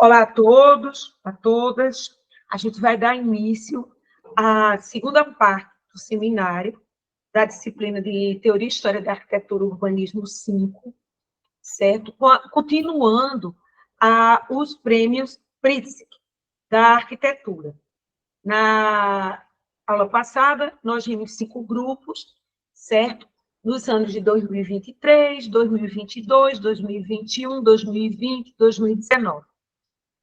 Olá a todos, a todas. A gente vai dar início à segunda parte do seminário da disciplina de Teoria e História da Arquitetura e Urbanismo 5, certo? Continuando os prêmios Pritzker da arquitetura. Na aula passada, nós vimos 5 grupos, certo? Nos anos de 2023, 2022, 2021, 2020, 2019.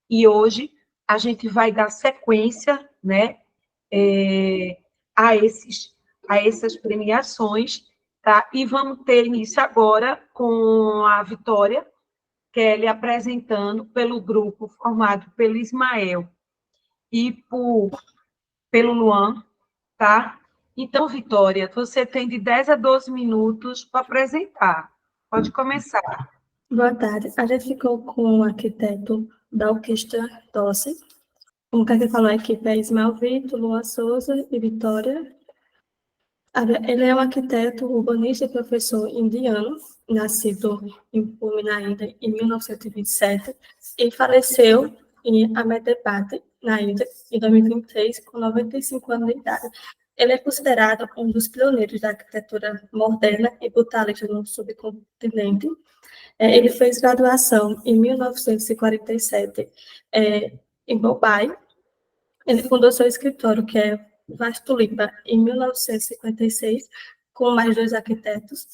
E hoje a gente vai dar sequência, né, a essas premiações, tá? E vamos ter início agora com a Vitória Kelly apresentando pelo grupo formado pelo Ismael e pelo Luan, tá? Então, Vitória, você tem de 10 a 12 minutos para apresentar. Pode começar. Boa tarde. A gente ficou com o arquiteto Dalquista Tossi. Como que falou, a equipe é Ismael Vitor, Luan Souza e Vitória. Ele é um arquiteto, urbanista e professor indiano, nascido em Pune, na Índia, em 1927, e faleceu em Ahmedabad, na Índia, em 2023, com 95 anos de idade. Ele é considerado um dos pioneiros da arquitetura moderna e brutalista no subcontinente. Ele fez graduação em 1947 em Mumbai. Ele fundou seu escritório, que é Vastulipa, em 1956, com mais 2 arquitetos.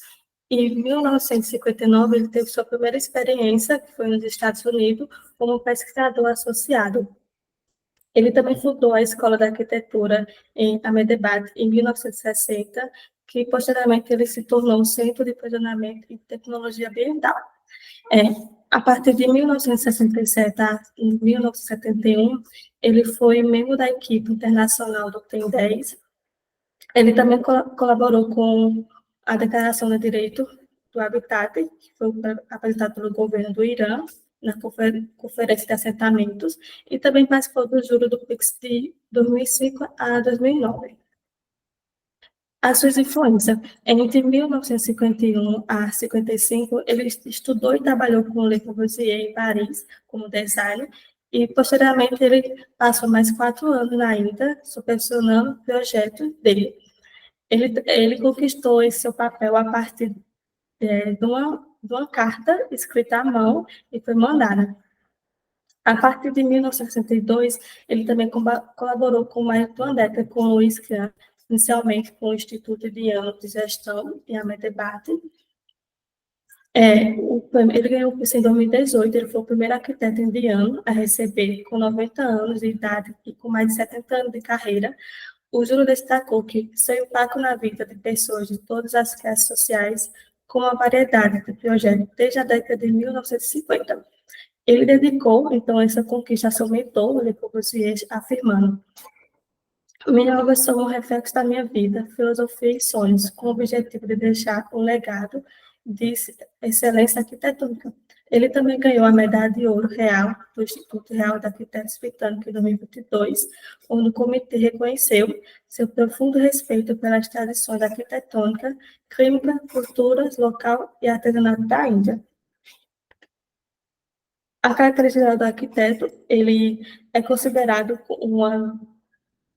Em 1959, ele teve sua primeira experiência, que foi nos Estados Unidos, como pesquisador associado. Ele também fundou a Escola de Arquitetura em Ahmedabad, em 1960, que posteriormente ele se tornou um centro de treinamento em tecnologia ambiental. A partir de 1967 a 1971, ele foi membro da equipe internacional do TEM 10. Ele também colaborou com a Declaração de Direito do Habitat, que foi apresentada pelo governo do Irã, na Conferência de Assentamentos, e também participou do júri do PIX de 2005 a 2009. As suas influências. Entre 1951 a 55, ele estudou e trabalhou com Le Corbusier em Paris, como designer, e, posteriormente, ele passou mais 4 anos na Índia, supervisionando o projeto dele. Ele conquistou esse seu papel a partir de uma carta escrita à mão e foi mandada. A partir de 1962, ele também colaborou com mais de uma década com o Luiz Kahn, inicialmente com o Instituto Indiano de Gestão em Ahmedabad. Ele ganhou o curso em 2018, ele foi o primeiro arquiteto indiano a receber, com 90 anos de idade e com mais de 70 anos de carreira. O júri destacou que seu impacto na vida de pessoas de todas as classes sociais, com uma variedade de projetos desde a década de 1950. Ele dedicou, então, essa conquista a seu mentor, Le Corbusier, afirmando: minha obra são um reflexo da minha vida, filosofia e sonhos, com o objetivo de deixar um legado de excelência arquitetônica. Ele também ganhou a medalha de ouro real do Instituto Real de Arquitetos Britânicos em 2022, onde o comitê reconheceu seu profundo respeito pelas tradições arquitetônicas, clínica, cultura local e artesanato da Índia. A característica do arquiteto, ele é considerado uma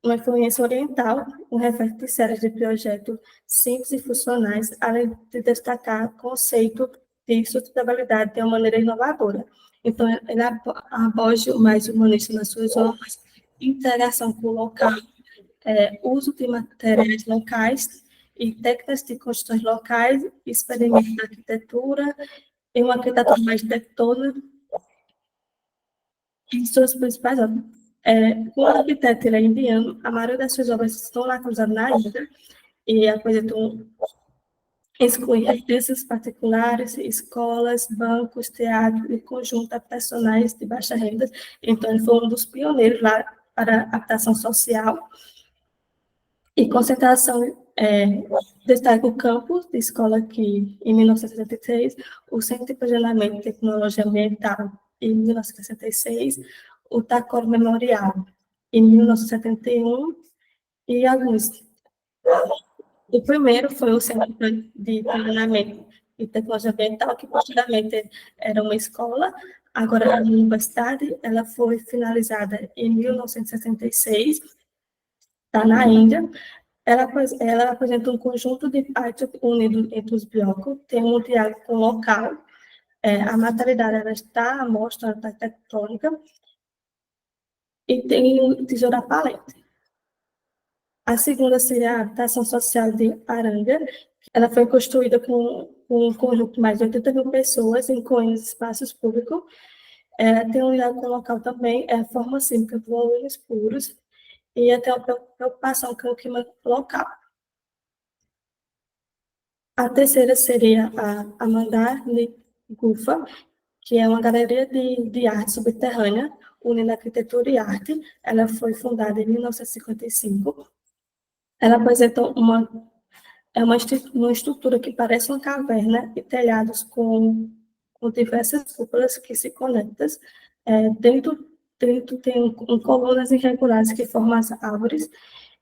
influência oriental, um reflexo de séries de projetos simples e funcionais, além de destacar o conceito de sustentabilidade de uma maneira inovadora. Então, ele aborda o mais humanista nas suas obras, interação com o local, uso de materiais locais e técnicas de construções locais, experimento da arquitetura, e uma arquitetura mais tectônica em suas principais obras. O arquiteto ele é indiano, a maioria das suas obras estão localizadas na Índia e apresentam residências particulares, escolas, bancos, teatros e conjuntos habitacionais de baixa renda. Então, ele foi um dos pioneiros lá para a habitação social e concentração. Destaca o campus de escola que, em 1973, o Centro de Planejamento e Tecnologia Ambiental, em 1966, o Tacor Memorial, em 1971, e alguns. O primeiro foi o Centro de Treinamento e Tecnologia Ambiental, que posteriormente era uma escola, agora é uma universidade. Ela foi finalizada em 1966, está na Índia. Ela apresenta um conjunto de partes unidos entre os blocos, tem um diálogo local, a materialidade ela está à mostra da tectônica e tem um tesoura palete. A segunda seria a Estação Social de Aranga. Ela foi construída com um conjunto de mais de 80 mil pessoas, incluindo espaços públicos. Tem um diálogo local também, forma cívica de valores puros, e até uma preocupação com o clima local. A terceira seria a Mandar Gufa, que é uma galeria de arte subterrânea, unindo arquitetura e arte. Ela foi fundada em 1955. Ela apresenta uma estrutura que parece uma caverna e telhados com diversas cúpulas que se conectam. Dentro tem colunas irregulares que formam as árvores,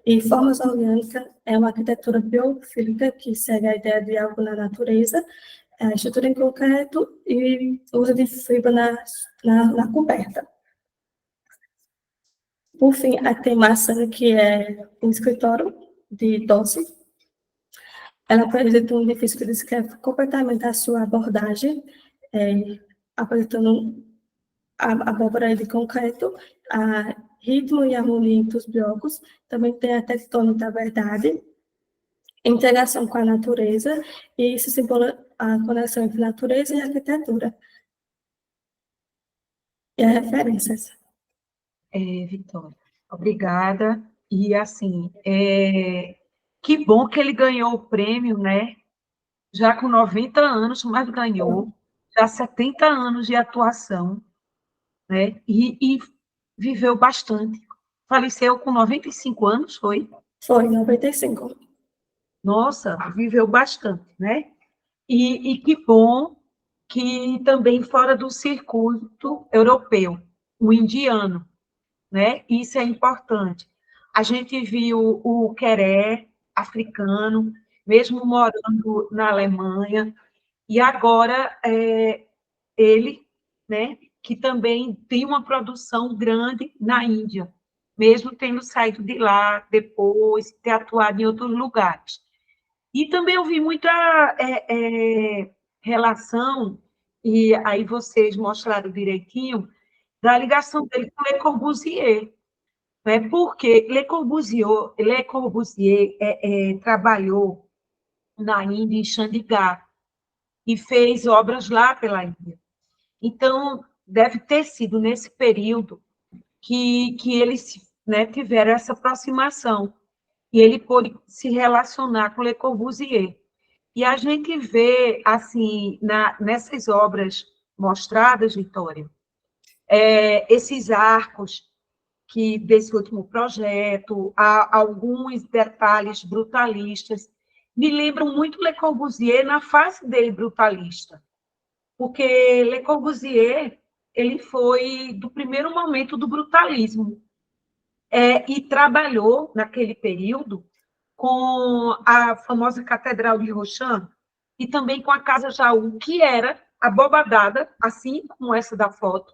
e formas orgânicas é uma arquitetura biofílica que segue a ideia de algo na natureza, a estrutura em concreto e uso de fibra na coberta. Por fim, a tem maçã, que é um escritório de doce. Ela apresenta um edifício que descreve completamente a sua abordagem, apresentando a abóbora de concreto, a ritmo e harmonia entre os blocos. Também tem a tectônica da verdade, integração com a natureza, e isso simboliza a conexão entre natureza e arquitetura. E as referências. Vitória, obrigada. E, assim, que bom que ele ganhou o prêmio, né? Já com 90 anos, mas ganhou, já 70 anos de atuação, né? E viveu bastante. Faleceu com 95 anos, foi? Foi, 95. Nossa, viveu bastante, né? E que bom que também fora do circuito europeu, o indiano, né? Isso é importante. A gente viu o queré africano, mesmo morando na Alemanha, e agora ele, né, que também tem uma produção grande na Índia, mesmo tendo saído de lá depois, ter atuado em outros lugares. E também eu vi muita relação, e aí vocês mostraram direitinho, da ligação dele com Le Corbusier, né? Porque Le Corbusier trabalhou na Índia, em Chandigarh, e fez obras lá pela Índia. Então, deve ter sido nesse período que eles, né, tiveram essa aproximação, e ele pôde se relacionar com Le Corbusier. E a gente vê, assim, nessas obras mostradas, Vitória, esses arcos que desse último projeto, há alguns detalhes brutalistas, me lembram muito Le Corbusier na fase dele brutalista, porque Le Corbusier ele foi do primeiro momento do brutalismo, e trabalhou naquele período com a famosa Catedral de Rochin e também com a Casa Jaú, que era abobadada, assim como essa da foto,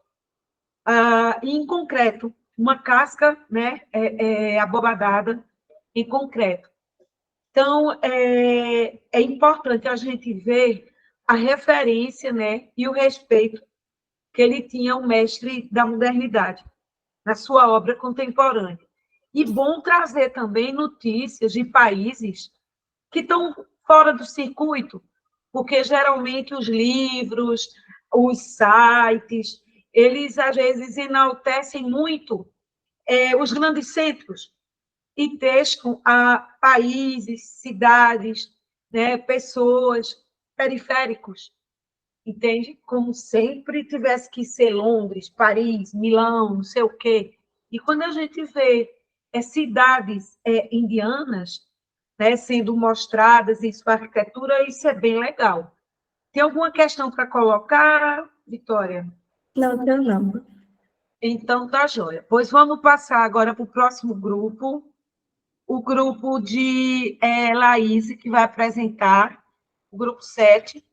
em concreto, uma casca, né, abobadada em concreto. Então, é importante a gente ver a referência, né, e o respeito que ele tinha ao mestre da modernidade, na sua obra contemporânea. E bom trazer também notícias de países que estão fora do circuito, porque geralmente os livros, os sites, eles às vezes enaltecem muito os grandes centros e deixam a países, cidades, né, pessoas periféricos, entende? Como sempre tivesse que ser Londres, Paris, Milão, não sei o quê. E quando a gente vê cidades indianas, né, sendo mostradas em sua arquitetura, isso é bem legal. Tem alguma questão para colocar, Vitória? Não, não. Então, tá joia. Pois vamos passar agora para o próximo grupo, o grupo de Laís, que vai apresentar o grupo 7,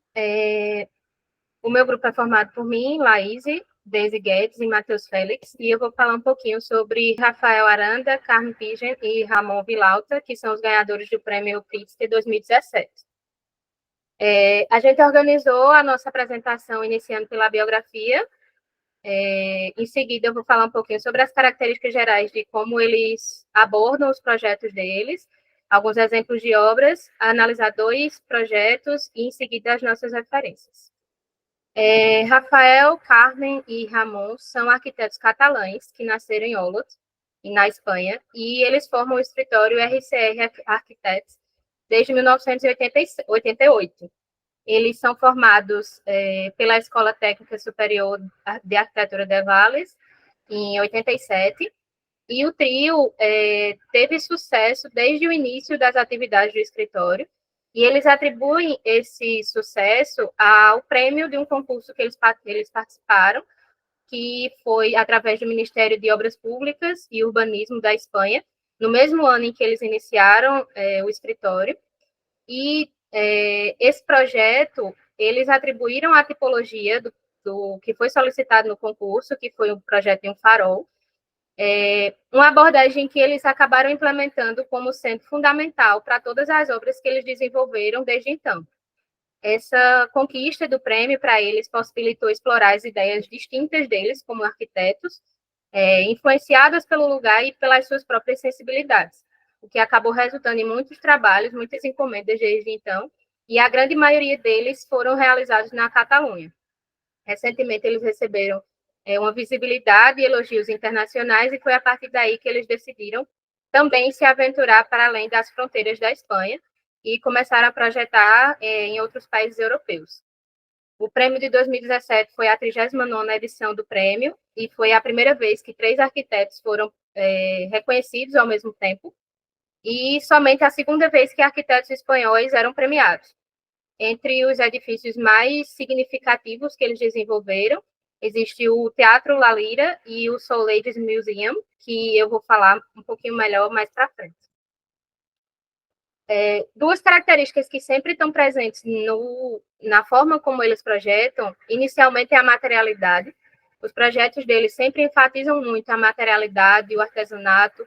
O meu grupo é formado por mim, Laís, Deise Guedes e Matheus Félix, e eu vou falar um pouquinho sobre Rafael Aranda, Carmen Pigen e Ramon Vilauta, que são os ganhadores do Prêmio Pritzker 2017. A gente organizou a nossa apresentação iniciando pela biografia. Em seguida, eu vou falar um pouquinho sobre as características gerais de como eles abordam os projetos deles, alguns exemplos de obras, analisar 2 projetos e, em seguida, as nossas referências. Rafael, Carmen e Ramon são arquitetos catalães que nasceram em Olot, na Espanha, e eles formam o escritório RCR Arquitetos desde 1988. Eles são formados pela Escola Técnica Superior de Arquitetura de Vales, em 87, e o trio teve sucesso desde o início das atividades do escritório, e eles atribuem esse sucesso ao prêmio de um concurso que eles participaram, que foi através do Ministério de Obras Públicas e Urbanismo da Espanha, no mesmo ano em que eles iniciaram o escritório. E esse projeto, eles atribuíram a tipologia do que foi solicitado no concurso, que foi um projeto de um farol, uma abordagem que eles acabaram implementando como sendo fundamental para todas as obras que eles desenvolveram desde então. Essa conquista do prêmio para eles possibilitou explorar as ideias distintas deles como arquitetos, influenciadas pelo lugar e pelas suas próprias sensibilidades, o que acabou resultando em muitos trabalhos, muitas encomendas desde então, e a grande maioria deles foram realizados na Catalunha. Recentemente, eles receberam uma visibilidade e elogios internacionais, e foi a partir daí que eles decidiram também se aventurar para além das fronteiras da Espanha e começaram a projetar em outros países europeus. O prêmio de 2017 foi a 39ª edição do prêmio e foi a primeira vez que 3 arquitetos foram reconhecidos ao mesmo tempo, e somente a segunda vez que arquitetos espanhóis eram premiados. Entre os edifícios mais significativos que eles desenvolveram, existe o Teatro La Lira e o Soul Ladies Museum, que eu vou falar um pouquinho melhor mais para frente. 2 características que sempre estão presentes na forma como eles projetam, inicialmente é a materialidade. Os projetos deles sempre enfatizam muito a materialidade, o artesanato,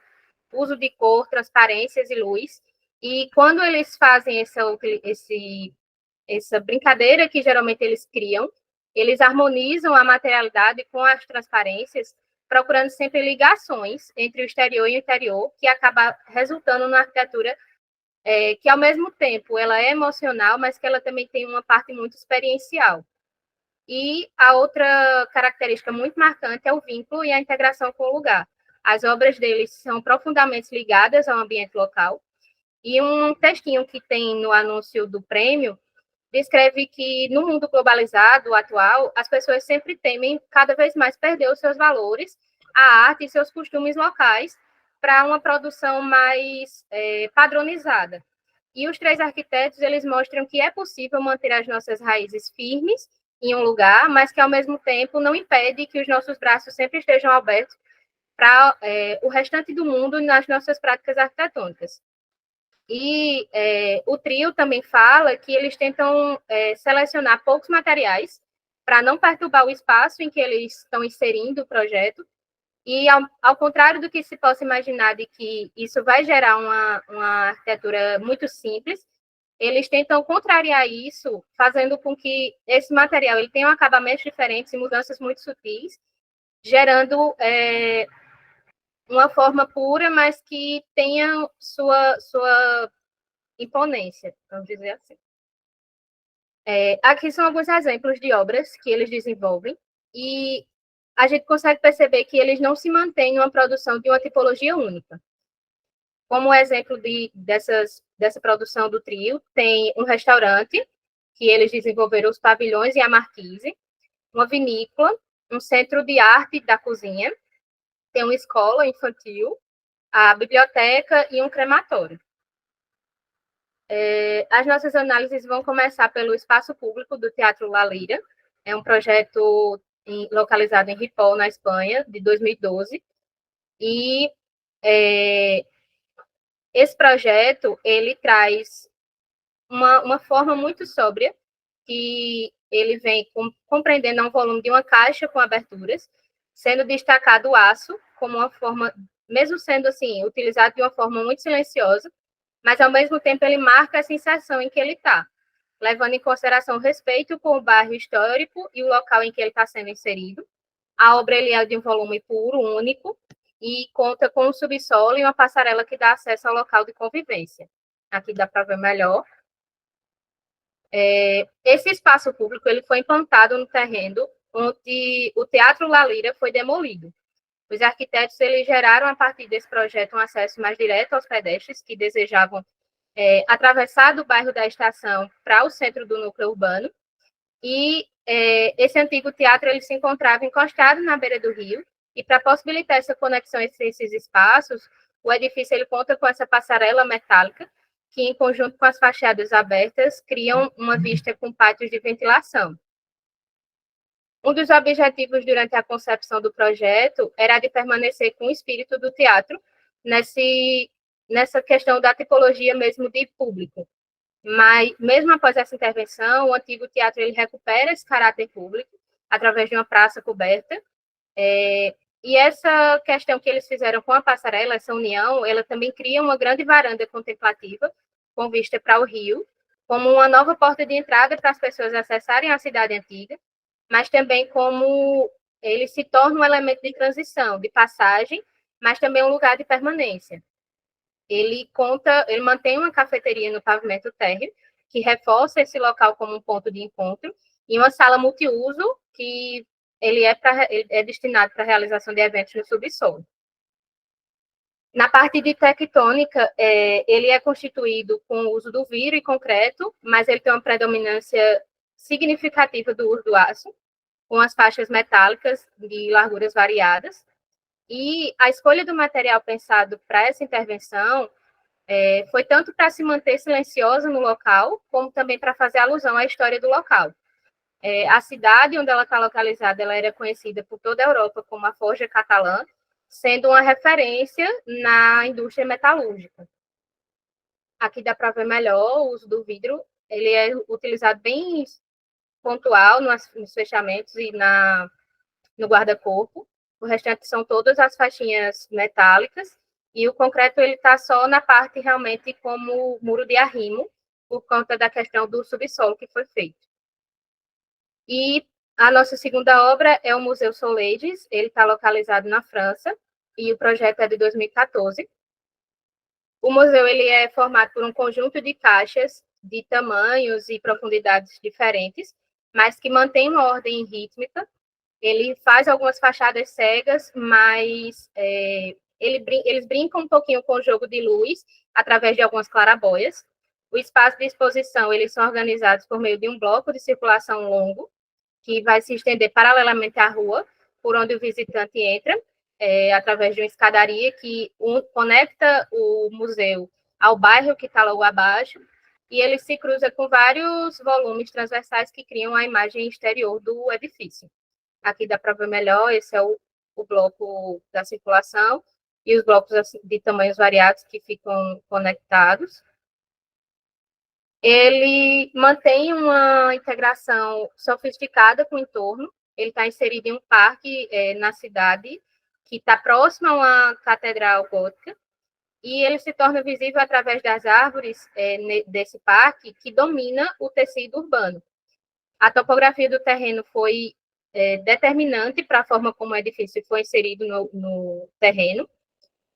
uso de cor, transparências e luz. E quando eles fazem essa brincadeira que geralmente eles criam, eles harmonizam a materialidade com as transparências, procurando sempre ligações entre o exterior e o interior, que acaba resultando na arquitetura que, ao mesmo tempo, ela é emocional, mas que ela também tem uma parte muito experiencial. E a outra característica muito marcante é o vínculo e a integração com o lugar. As obras deles são profundamente ligadas ao ambiente local. E um textinho que tem no anúncio do prêmio descreve que, no mundo globalizado atual, as pessoas sempre temem cada vez mais perder os seus valores, a arte e seus costumes locais para uma produção mais padronizada. E os 3 arquitetos, eles mostram que é possível manter as nossas raízes firmes em um lugar, mas que, ao mesmo tempo, não impede que os nossos braços sempre estejam abertos para o restante do mundo nas nossas práticas arquitetônicas. E o trio também fala que eles tentam selecionar poucos materiais para não perturbar o espaço em que eles estão inserindo o projeto, e ao contrário do que se possa imaginar de que isso vai gerar uma arquitetura muito simples, eles tentam contrariar isso, fazendo com que esse material ele tenha um acabamentos diferentes e mudanças muito sutis, gerando uma forma pura, mas que tenha sua imponência, vamos dizer assim. Aqui são alguns exemplos de obras que eles desenvolvem, e a gente consegue perceber que eles não se mantêm em uma produção de uma tipologia única. Como exemplo dessa produção do trio, tem um restaurante, que eles desenvolveram os pavilhões e a marquise, uma vinícola, um centro de arte da cozinha, tem uma escola infantil, a biblioteca e um crematório. As nossas análises vão começar pelo espaço público do Teatro La Lira. É um projeto localizado em Ripoll, na Espanha, de 2012. E esse projeto ele traz uma forma muito sóbria, que ele vem compreendendo um volume de uma caixa com aberturas, sendo destacado o aço como uma forma, mesmo sendo assim, utilizado de uma forma muito silenciosa, mas ao mesmo tempo ele marca a sensação em que ele está, levando em consideração o respeito com o bairro histórico e o local em que ele está sendo inserido. A obra ele é de um volume puro, único, e conta com um subsolo e uma passarela que dá acesso ao local de convivência. Aqui dá para ver melhor. Esse espaço público ele foi implantado no terreno onde o Teatro La Lira foi demolido. Os arquitetos eles geraram, a partir desse projeto, um acesso mais direto aos pedestres que desejavam atravessar do bairro da Estação para o centro do núcleo urbano. E esse antigo teatro ele se encontrava encostado na beira do rio, e para possibilitar essa conexão entre esses espaços, o edifício ele conta com essa passarela metálica, que, em conjunto com as fachadas abertas, criam uma vista com pátios de ventilação. Um dos objetivos durante a concepção do projeto era de permanecer com o espírito do teatro nessa questão da tipologia mesmo de público. Mas, mesmo após essa intervenção, o antigo teatro ele recupera esse caráter público através de uma praça coberta. E essa questão que eles fizeram com a passarela, essa união, ela também cria uma grande varanda contemplativa com vista para o rio, como uma nova porta de entrada para as pessoas acessarem a cidade antiga, mas também como ele se torna um elemento de transição, de passagem, mas também um lugar de permanência. Ele mantém uma cafeteria no pavimento térreo, que reforça esse local como um ponto de encontro, e uma sala multiuso, que ele é destinado para a realização de eventos no subsolo. Na parte de tectônica, ele é constituído com o uso do vidro e concreto, mas ele tem uma predominância significativa do uso do aço, com as faixas metálicas de larguras variadas. E a escolha do material pensado para essa intervenção foi tanto para se manter silenciosa no local, como também para fazer alusão à história do local. A cidade onde ela está localizada, ela era conhecida por toda a Europa como a Forja Catalã, sendo uma referência na indústria metalúrgica. Aqui dá para ver melhor o uso do vidro, ele é utilizado bem pontual nos fechamentos e no guarda-corpo. O restante são todas as faixinhas metálicas, e o concreto ele está só na parte realmente como muro de arrimo, por conta da questão do subsolo que foi feito. E a nossa segunda obra é o Museu Soleides, ele está localizado na França, e o projeto é de 2014. O museu ele é formado por um conjunto de caixas de tamanhos e profundidades diferentes, mas que mantém uma ordem rítmica. Ele faz algumas fachadas cegas, mas eles brincam um pouquinho com o jogo de luz através de algumas clarabóias. O espaço de exposição, eles são organizados por meio de um bloco de circulação longo, que vai se estender paralelamente à rua, por onde o visitante entra, através de uma escadaria que conecta o museu ao bairro que está logo abaixo, e ele se cruza com vários volumes transversais que criam a imagem exterior do edifício. Aqui dá para ver melhor, esse é o bloco da circulação, e os blocos de tamanhos variados que ficam conectados. Ele mantém uma integração sofisticada com o entorno, ele está inserido em um parque na cidade, que está próximo a uma catedral gótica, e ele se torna visível através das árvores desse parque, que domina o tecido urbano. A topografia do terreno foi determinante para a forma como o edifício foi inserido no terreno.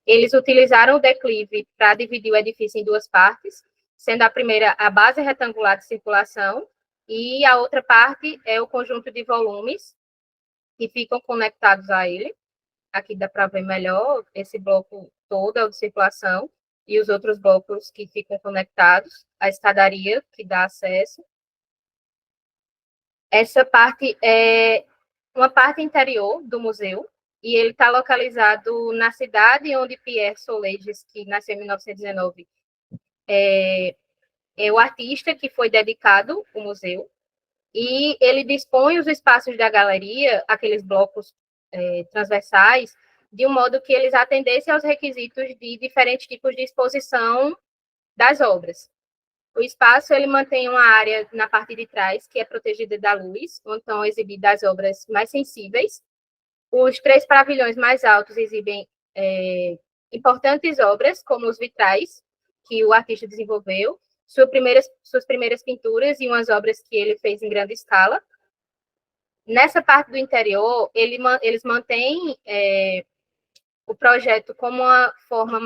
Eles utilizaram o declive para dividir o edifício em duas partes, sendo a primeira a base retangular de circulação, e a outra parte é o conjunto de volumes que ficam conectados a ele. Aqui dá para ver melhor, esse bloco todo é o de circulação, e os outros blocos que ficam conectados, a escadaria que dá acesso. Essa parte é uma parte interior do museu, e ele está localizado na cidade onde Pierre Soleides, que nasceu em 1919, é o artista que foi dedicado ao museu, e ele dispõe os espaços da galeria, aqueles blocos transversais, de um modo que eles atendessem aos requisitos de diferentes tipos de exposição das obras. O espaço ele mantém uma área na parte de trás, que é protegida da luz, onde estão exibidas as obras mais sensíveis. Os 3 pavilhões mais altos exibem importantes obras, como os vitrais, que o artista desenvolveu, suas primeiras pinturas e umas obras que ele fez em grande escala. Nessa parte do interior, eles mantêm o projeto como uma forma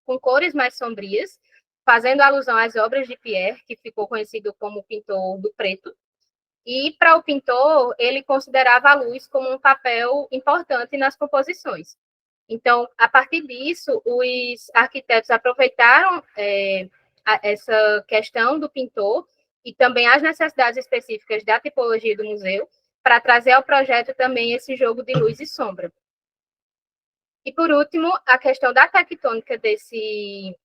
com cores mais sombrias, fazendo alusão às obras de Pierre, que ficou conhecido como o pintor do preto. E, para o pintor, ele considerava a luz como um papel importante nas composições. Então, a partir disso, os arquitetos aproveitaram essa questão do pintor e também as necessidades específicas da tipologia do museu para trazer ao projeto também esse jogo de luz e sombra. E, por último, a questão da tectônica desse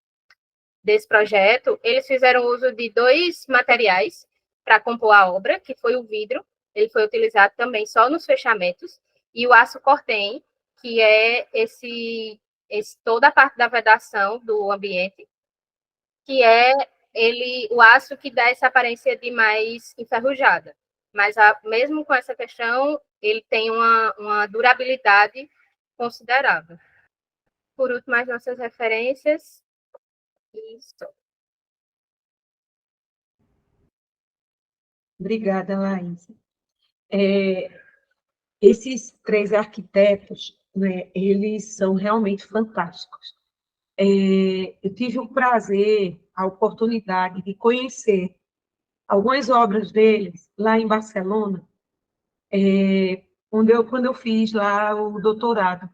projeto, eles fizeram uso de 2 materiais para compor a obra, que foi o vidro, ele foi utilizado também só nos fechamentos, e o aço cortem, que é toda a parte da vedação do ambiente, que é o aço que dá essa aparência de mais enferrujada. Mas, mesmo com essa questão, ele tem uma durabilidade considerável. Por último, as nossas referências. Isso. Obrigada, Laís. Esses 3 arquitetos, né, eles são realmente fantásticos. Eu tive o prazer, a oportunidade de conhecer algumas obras deles lá em Barcelona, quando eu fiz lá o doutorado.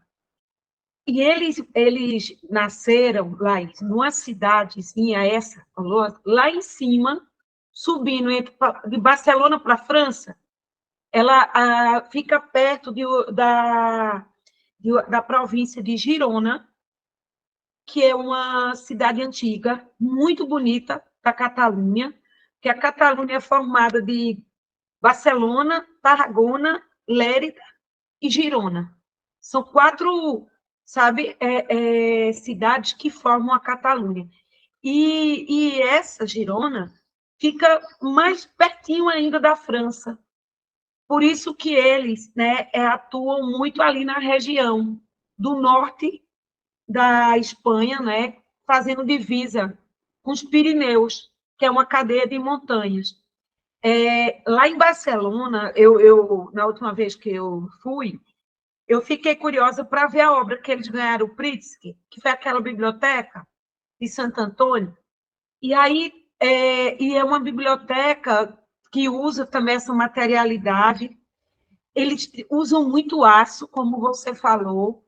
E eles nasceram lá, numa cidadezinha lá em cima, subindo de Barcelona para a França. Ela fica perto da província de Girona, que é uma cidade antiga, muito bonita, da Catalunha, que a Catalunha é formada de Barcelona, Tarragona, Lérida e Girona. São 4, sabe, cidades que formam a Catalunha. E essa Girona fica mais pertinho ainda da França. Por isso que eles, né, atuam muito ali na região do norte da Espanha, né, fazendo divisa com os Pirineus, que é uma cadeia de montanhas. Lá em Barcelona, na última vez que eu fui, eu fiquei curiosa para ver a obra que eles ganharam, o Pritzker, que foi aquela biblioteca de Santo Antônio. E aí é uma biblioteca que usa também essa materialidade. Eles usam muito aço, como você falou,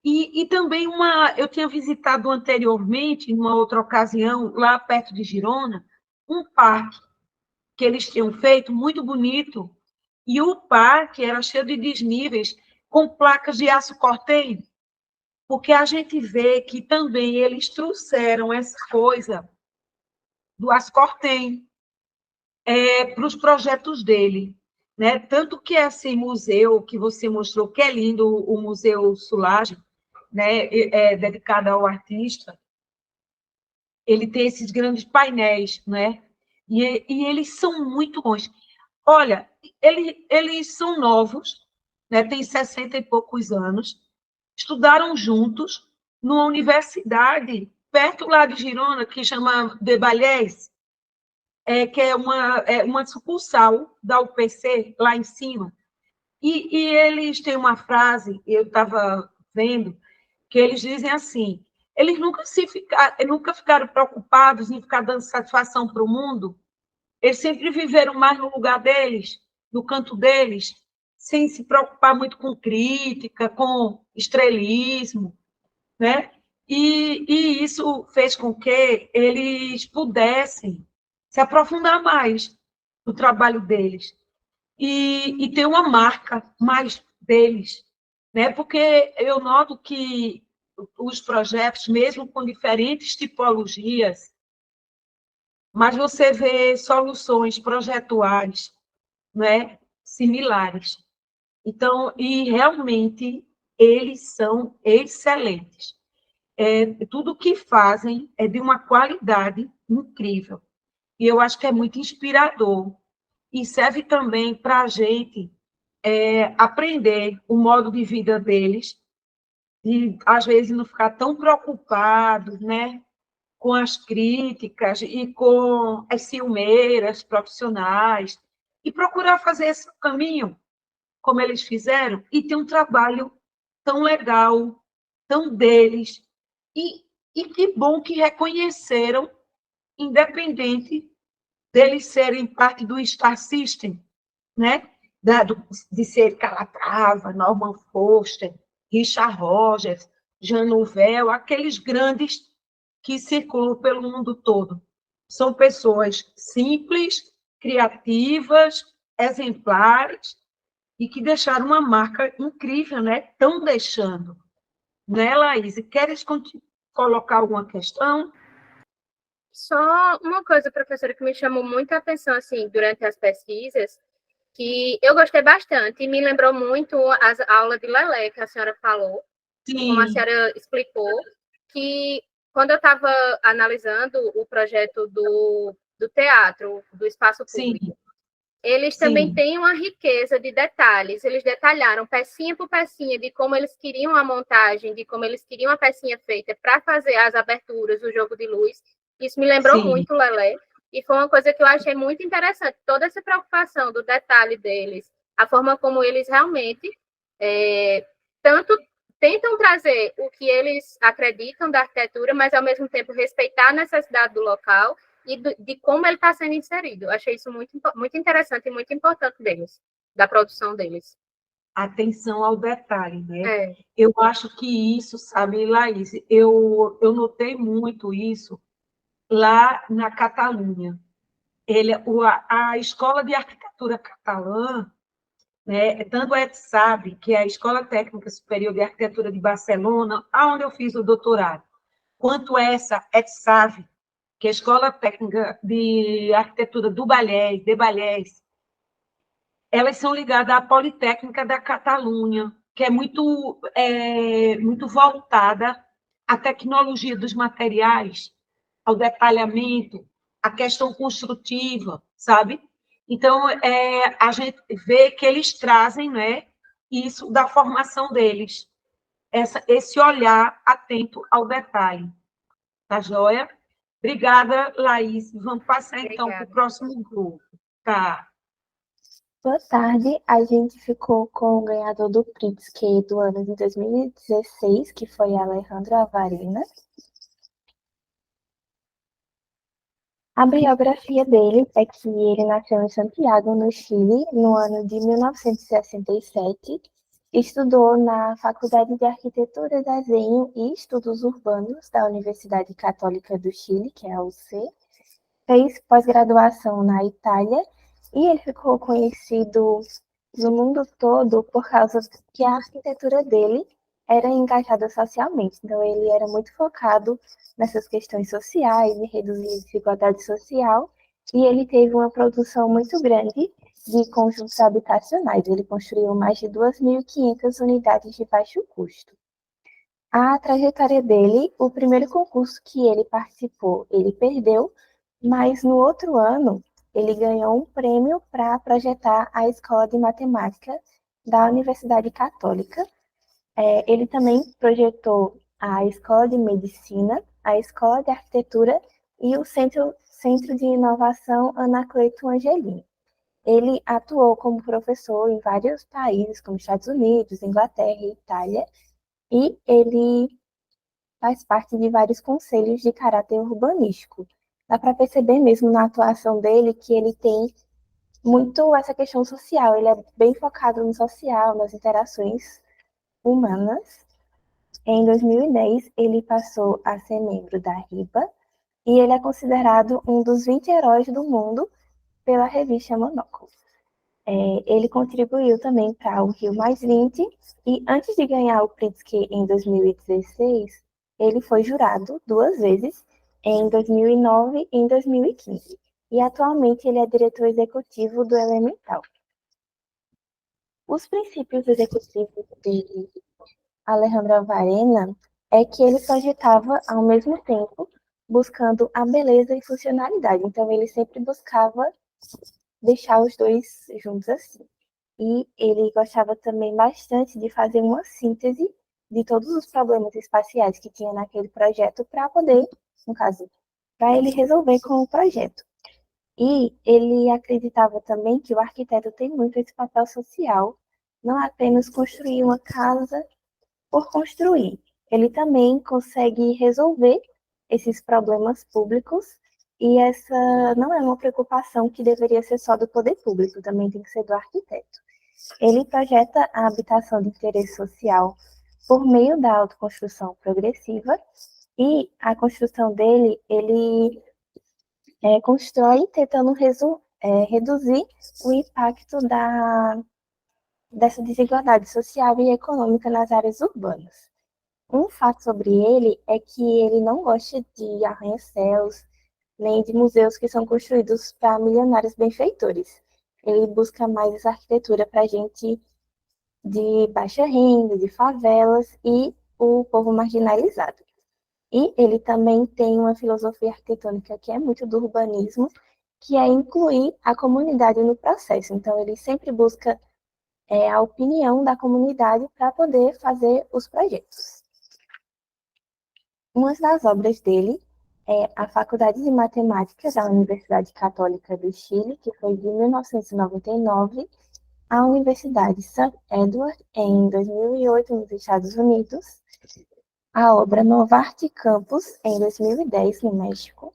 e também eu tinha visitado anteriormente, em uma outra ocasião, lá perto de Girona, um parque que eles tinham feito, muito bonito, e o parque era cheio de desníveis, com placas de aço cortem, porque a gente vê que também eles trouxeram essa coisa do aço cortem para os projetos dele. Né? Tanto que esse museu que você mostrou, que é lindo, o Museu Soulages, né, dedicado ao artista, ele tem esses grandes painéis, né? E eles são muito bons. Olha, eles são novos, né? Têm 60 e poucos anos, estudaram juntos numa universidade perto lá de Girona, que chama de Vallès, que é uma sucursal da UPC, lá em cima. E eles têm uma frase, eu estava vendo, que eles dizem assim, eles nunca ficaram preocupados em ficar dando satisfação para o mundo, eles sempre viveram mais no lugar deles, no canto deles, sem se preocupar muito com crítica, com estrelismo, né? E isso fez com que eles pudessem se aprofundar mais no trabalho deles e ter uma marca mais deles, né? Porque eu noto que os projetos, mesmo com diferentes tipologias, mas você vê soluções projetuais, né, similares. Então, e realmente eles são excelentes. Tudo que fazem é de uma qualidade incrível. e eu acho que é muito inspirador. E serve também para a gente aprender o modo de vida deles, e às vezes não ficar tão preocupado, né, com as críticas e com as ciumeiras profissionais, e procurar fazer esse caminho, como eles fizeram, e ter um trabalho tão legal, tão deles, e que bom que reconheceram, independente deles serem parte do Star System, né? De ser Calatrava, Norman Foster, Richard Rogers, Jean Nouvel, aqueles grandes que circulam pelo mundo todo. São pessoas simples, criativas, exemplares, e que deixaram uma marca incrível, né? Estão deixando. Né, Laís? Queres colocar alguma questão? Só uma coisa, professora, que me chamou muita atenção, assim, durante as pesquisas, que eu gostei bastante e me lembrou muito a aula de Lelé que a senhora falou, como a Sim, senhora explicou, que quando eu estava analisando o projeto do teatro, do espaço sim, público, eles também sim, têm uma riqueza de detalhes. Eles detalharam pecinha por pecinha de como eles queriam a montagem, de como eles queriam a pecinha feita para fazer as aberturas, o jogo de luz. Isso me lembrou sim. muito Lelé. E foi uma coisa que eu achei muito interessante. Toda essa preocupação do detalhe deles, a forma como eles realmente tanto tentam trazer o que eles acreditam da arquitetura, mas ao mesmo tempo respeitar a necessidade do local e de como ele está sendo inserido. Eu achei isso muito, muito interessante e muito importante deles, da produção deles. Atenção ao detalhe, né? É, Eu acho que isso, sabe, Laís, eu notei muito isso lá na Catalunha. A Escola de Arquitetura Catalã, né, tanto é que sabe que é a Escola Técnica Superior de Arquitetura de Barcelona, onde eu fiz o doutorado, quanto essa ETSAV, que é a Escola Técnica de Arquitetura do Ballès, de Ballès, elas são ligadas à Politécnica da Catalunha, que é muito voltada à tecnologia dos materiais, ao detalhamento, à questão construtiva, sabe? Então, a gente vê que eles trazem, né, isso da formação deles, esse olhar atento ao detalhe. Tá joia? Obrigada, Laís. Vamos passar, então, para o obrigada. próximo grupo. Tá. Boa tarde, a gente ficou com o ganhador do Pritzker do ano de 2016, que foi Alejandro Avarina. A biografia dele é que ele nasceu em Santiago, no Chile, no ano de 1967, estudou na Faculdade de Arquitetura, Desenho e Estudos Urbanos da Universidade Católica do Chile, que é a UC, fez pós-graduação na Itália e ele ficou conhecido no mundo todo por causa que a arquitetura dele era engajada socialmente. Então, ele era muito focado nessas questões sociais e reduzir a desigualdade social. E ele teve uma produção muito grande de conjuntos habitacionais. Ele construiu mais de 2.500 unidades de baixo custo. A trajetória dele, o primeiro concurso que ele participou, ele perdeu, mas no outro ano ele ganhou um prêmio para projetar a Escola de Matemática da Universidade Católica. Ele também projetou a Escola de Medicina, a Escola de Arquitetura e o Centro de Inovação Anacleto Angelini. Ele atuou como professor em vários países, como Estados Unidos, Inglaterra e Itália, e ele faz parte de vários conselhos de caráter urbanístico. Dá para perceber mesmo na atuação dele que ele tem muito essa questão social, ele é bem focado no social, nas interações humanas. Em 2010, ele passou a ser membro da RIBA e ele é considerado um dos 20 heróis do mundo pela revista Monóculo. Ele contribuiu também para o Rio +20 e antes de ganhar o Pritzker em 2016, ele foi jurado 2 vezes, em 2009 e em 2015. E atualmente ele é diretor executivo do Elemental. Os princípios executivos de Alejandro Avarena é que ele projetava ao mesmo tempo buscando a beleza e funcionalidade. Então, ele sempre buscava deixar os dois juntos assim. E ele gostava também bastante de fazer uma síntese de todos os problemas espaciais que tinha naquele projeto para poder, no caso, para ele resolver com o projeto. E ele acreditava também que o arquiteto tem muito esse papel social, não apenas construir uma casa por construir. Ele também consegue resolver esses problemas públicos e essa não é uma preocupação que deveria ser só do poder público, também tem que ser do arquiteto. Ele projeta a habitação de interesse social por meio da autoconstrução progressiva e a construção dele, ele constrói tentando reduzir o impacto dessa desigualdade social e econômica nas áreas urbanas. Um fato sobre ele é que ele não gosta de arranha-céus, nem de museus que são construídos para milionários benfeitores. Ele busca mais essa arquitetura para gente de baixa renda, de favelas e o povo marginalizado. E ele também tem uma filosofia arquitetônica que é muito do urbanismo, que é incluir a comunidade no processo. Então, ele sempre busca a opinião da comunidade para poder fazer os projetos. Uma das obras dele é a Faculdade de Matemática da Universidade Católica do Chile, que foi de 1999, a Universidade St. Edward, em 2008, nos Estados Unidos, a obra Novarte Campus, em 2010, no México,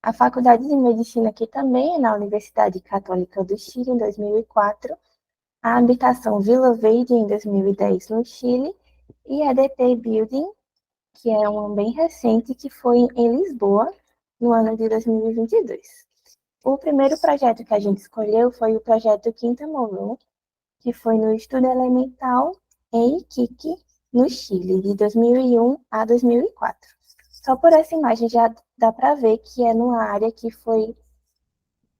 a Faculdade de Medicina, que também é na Universidade Católica do Chile, em 2004, a Habitação Vila Verde, em 2010, no Chile, e a DT Building, que é uma bem recente, que foi em Lisboa, no ano de 2022. O primeiro projeto que a gente escolheu foi o projeto Quinta Morro, que foi no Estudo Elemental em Iquique, no Chile, de 2001 a 2004. Só por essa imagem já dá para ver que é numa área que foi,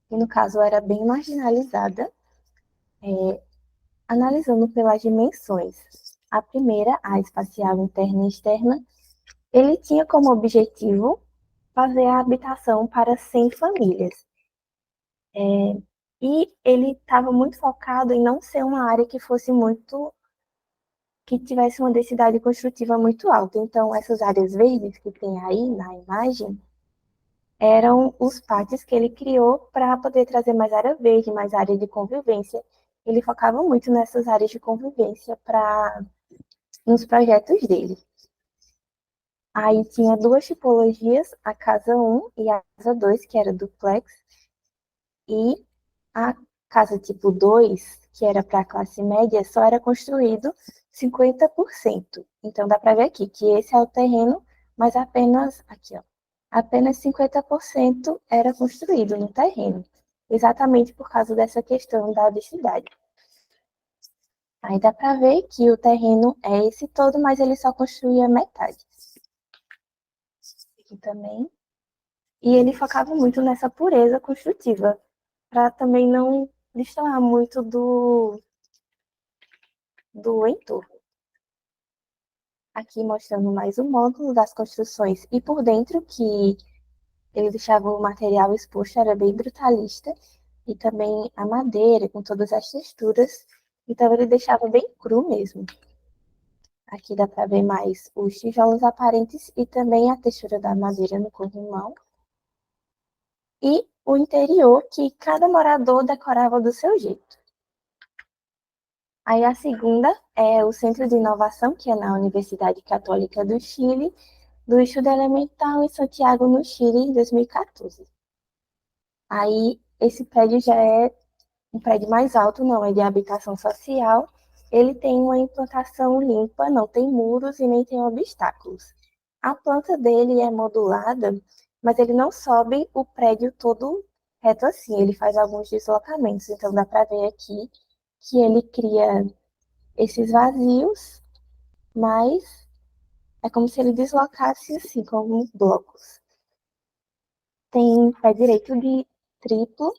que no caso era bem marginalizada, analisando pelas dimensões. A primeira, a espacial interna e externa, ele tinha como objetivo fazer a habitação para 100 famílias. E ele estava muito focado em não ser uma área que fosse muito que tivesse uma densidade construtiva muito alta. Então, essas áreas verdes que tem aí na imagem eram os pátios que ele criou para poder trazer mais área verde, mais área de convivência. Ele focava muito nessas áreas de convivência nos projetos dele. Aí tinha duas tipologias, a casa 1 e a casa 2, que era duplex, e a casa tipo 2, que era para a classe média, só era construído 50%. Então dá para ver aqui que esse é o terreno, mas apenas 50% era construído no terreno, exatamente por causa dessa questão da densidade. Aí dá para ver que o terreno é esse todo, mas ele só construía metade. Aqui também. E ele focava muito nessa pureza construtiva, para também não destoar muito do entorno. Aqui mostrando mais o módulo das construções e por dentro, que ele deixava o material exposto, era bem brutalista, e também a madeira com todas as texturas, então ele deixava bem cru mesmo. Aqui dá para ver mais os tijolos aparentes e também a textura da madeira no corrimão. E o interior, que cada morador decorava do seu jeito. Aí a segunda é o Centro de Inovação, que é na Universidade Católica do Chile, do Estudo Elemental em Santiago, no Chile, em 2014. Aí esse prédio já é um prédio mais alto, não é de habitação social. Ele tem uma implantação limpa, não tem muros e nem tem obstáculos. A planta dele é modulada, mas ele não sobe o prédio todo reto assim, ele faz alguns deslocamentos. Então dá para ver aqui que ele cria esses vazios, mas é como se ele deslocasse assim, como blocos. Tem pé direito de triplo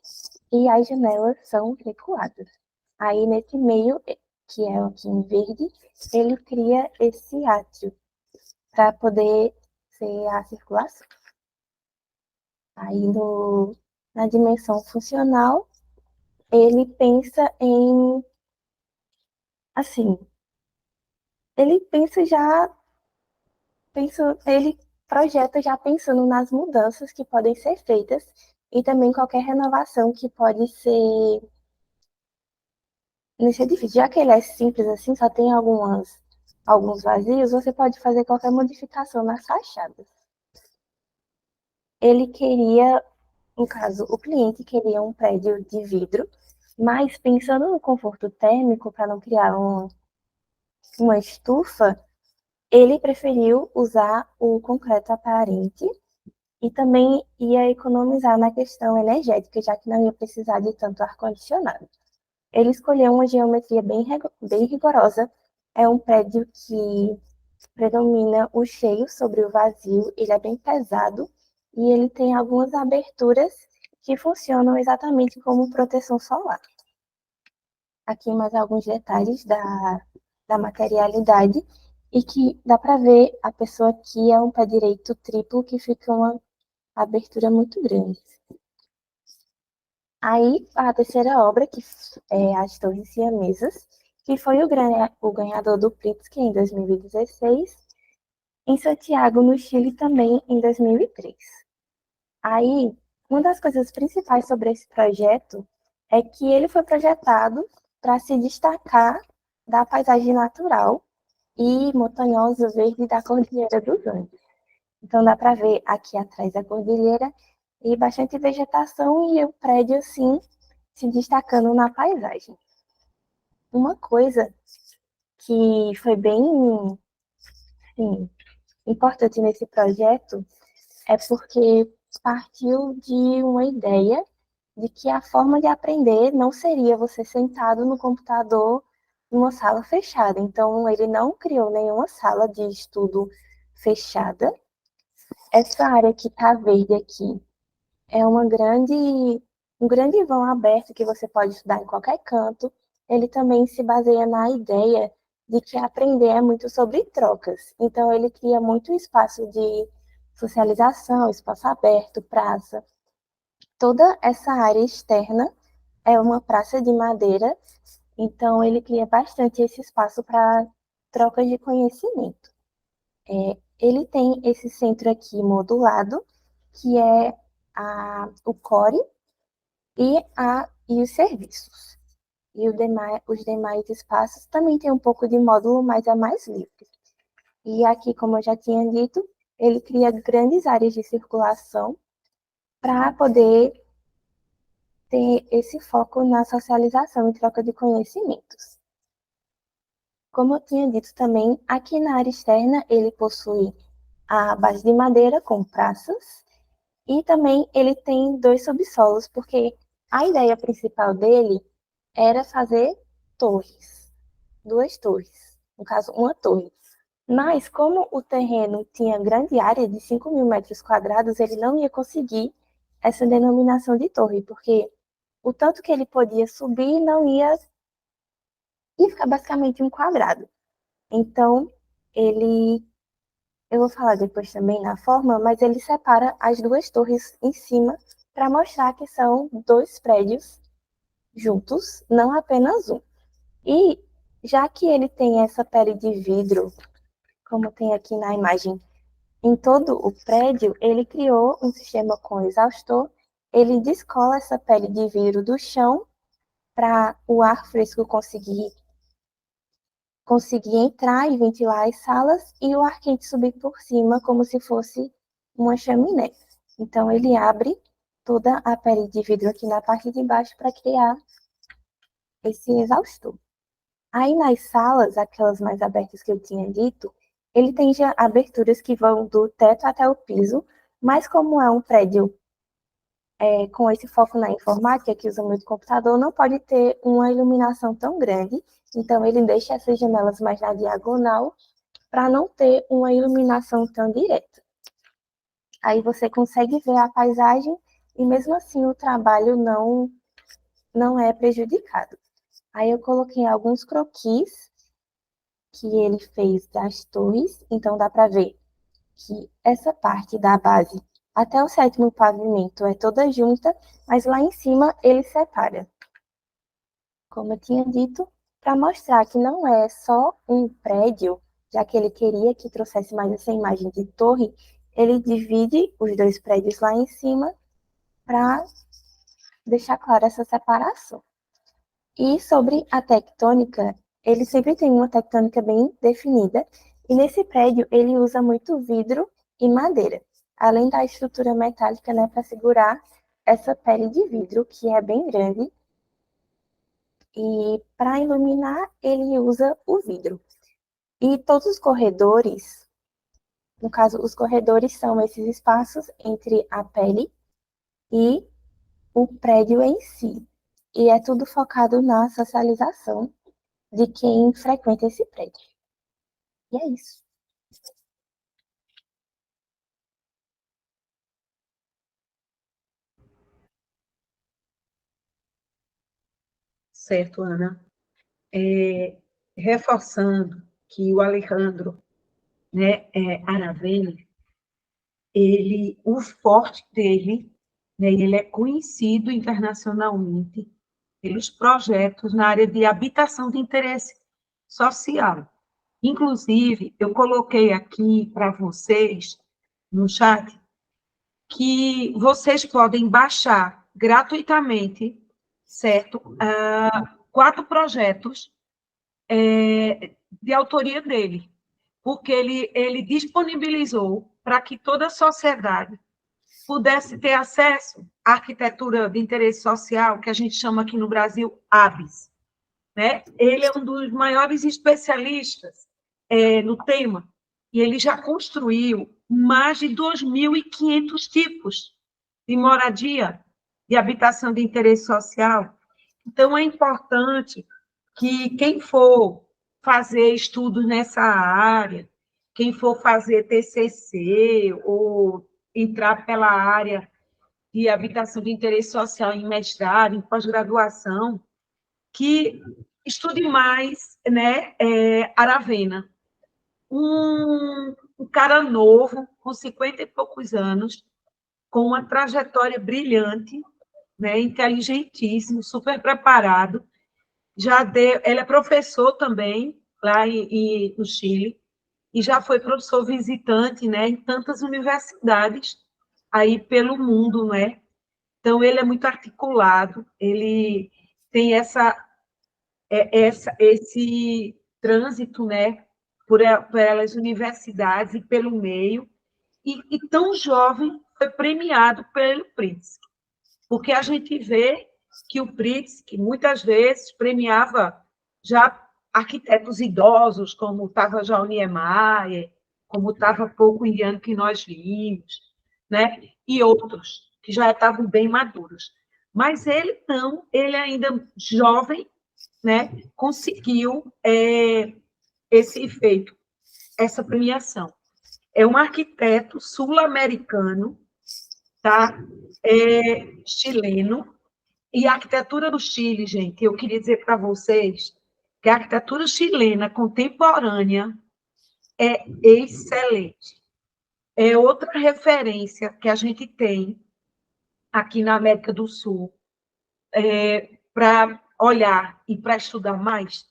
e as janelas são recuadas. Aí nesse meio, que é aqui em verde, ele cria esse átrio para poder ser a circulação. Aí na dimensão funcional, ele pensa em, assim, ele pensa já, ele projeta já pensando nas mudanças que podem ser feitas e também qualquer renovação que pode ser nesse edifício. Já que ele é simples assim, só tem alguns vazios, você pode fazer qualquer modificação nas fachadas. Ele queria, no caso, o cliente queria um prédio de vidro, mas pensando no conforto térmico, para não criar uma estufa, ele preferiu usar o concreto aparente e também ia economizar na questão energética, já que não ia precisar de tanto ar-condicionado. Ele escolheu uma geometria bem rigorosa. É um prédio que predomina o cheio sobre o vazio, ele é bem pesado e ele tem algumas aberturas que funcionam exatamente como proteção solar. Aqui mais alguns detalhes da materialidade e que dá para ver a pessoa aqui é um pé direito triplo que fica uma abertura muito grande. Aí, a terceira obra, que é As Torres Siamesas, que foi o ganhador do Pritzker em 2016, em Santiago, no Chile, também em 2003. Aí, uma das coisas principais sobre esse projeto é que ele foi projetado para se destacar da paisagem natural e montanhosa verde da Cordilheira dos Andes. Então, dá para ver aqui atrás a cordilheira e bastante vegetação e o prédio, assim, se destacando na paisagem. Uma coisa que foi bem, assim, importante nesse projeto é porque partiu de uma ideia de que a forma de aprender não seria você sentado no computador numa sala fechada. Então, ele não criou nenhuma sala de estudo fechada. Essa área que está verde aqui é um grande vão aberto que você pode estudar em qualquer canto. Ele também se baseia na ideia de que aprender é muito sobre trocas. Então, ele cria muito espaço de socialização, espaço aberto, praça. Toda essa área externa é uma praça de madeira, então ele cria bastante esse espaço para trocas de conhecimento. Ele tem esse centro aqui modulado, que é o core e os serviços. E os demais espaços também tem um pouco de módulo, mas é mais livre. E aqui, como eu já tinha dito, ele cria grandes áreas de circulação para poder ter esse foco na socialização e troca de conhecimentos. Como eu tinha dito também, aqui na área externa ele possui a base de madeira com praças e também ele tem 2 subsolos, porque a ideia principal dele era fazer torres, 2 torres, no caso uma torre. Mas como o terreno tinha grande área de 5.000 metros quadrados, ele não ia conseguir essa denominação de torre, porque o tanto que ele podia subir não ia ficar basicamente um quadrado. Então, eu vou falar depois também na forma, mas ele separa as 2 torres em cima para mostrar que são 2 prédios juntos, não apenas um. E já que ele tem essa pele de vidro, como tem aqui na imagem, em todo o prédio, ele criou um sistema com exaustor, ele descola essa pele de vidro do chão para o ar fresco conseguir entrar e ventilar as salas e o ar quente subir por cima como se fosse uma chaminé. Então ele abre toda a pele de vidro aqui na parte de baixo para criar esse exaustor. Aí nas salas, aquelas mais abertas que eu tinha dito, ele tem já aberturas que vão do teto até o piso, mas como é um prédio com esse foco na informática, que usa muito computador, não pode ter uma iluminação tão grande. Então, ele deixa essas janelas mais na diagonal para não ter uma iluminação tão direta. Aí você consegue ver a paisagem e, mesmo assim, o trabalho não é prejudicado. Aí eu coloquei alguns croquis que ele fez das torres, então dá para ver que essa parte da base Até o 7º pavimento é toda junta, mas lá em cima ele separa. Como eu tinha dito, para mostrar que não é só um prédio, já que ele queria que trouxesse mais essa imagem de torre, ele divide os 2 prédios lá em cima para deixar clara essa separação. E sobre a tectônica, ele sempre tem uma tectônica bem definida, e nesse prédio ele usa muito vidro e madeira, além da estrutura metálica, né, para segurar essa pele de vidro, que é bem grande, e para iluminar ele usa o vidro. E todos os corredores, no caso, os corredores são esses espaços entre a pele e o prédio em si. E é tudo focado na socialização de quem frequenta esse prédio. E é isso. Certo, Ana. Reforçando que o Alejandro, né, Aravena, o forte dele, né, ele é conhecido internacionalmente pelos projetos na área de habitação de interesse social. Inclusive, eu coloquei aqui para vocês, no chat, que vocês podem baixar gratuitamente, certo? 4 projetos de autoria dele, porque ele disponibilizou para que toda a sociedade pudesse ter acesso à arquitetura de interesse social, que a gente chama aqui no Brasil ABS. Né? Ele é um dos maiores especialistas no tema, e ele já construiu mais de 2.500 tipos de moradia, de habitação de interesse social. Então, é importante que quem for fazer estudos nessa área, quem for fazer TCC ou entrar pela área de habitação de interesse social em mestrado, em pós-graduação, que estude mais, né, Aravena. Um cara novo, com 50 e poucos anos, com uma trajetória brilhante, né, inteligentíssimo, super preparado. Ele é professor também, lá no Chile, e já foi professor visitante, né, em tantas universidades aí pelo mundo, né? Então, ele é muito articulado, ele tem esse trânsito, né, por elas universidades e pelo meio, e tão jovem foi premiado pelo Pritzker, porque a gente vê que o Pritzker, muitas vezes, premiava já arquitetos idosos, como estava já o Niemeyer, como estava pouco indiano que nós vimos, né, e outros, que já estavam bem maduros. Mas ele não, ele ainda jovem, né, conseguiu esse feito, essa premiação. É um arquiteto sul-americano, tá? Chileno, e a arquitetura do Chile, gente, eu queria dizer para vocês que a arquitetura chilena contemporânea é excelente. É outra referência que a gente tem aqui na América do Sul para olhar e para estudar mais.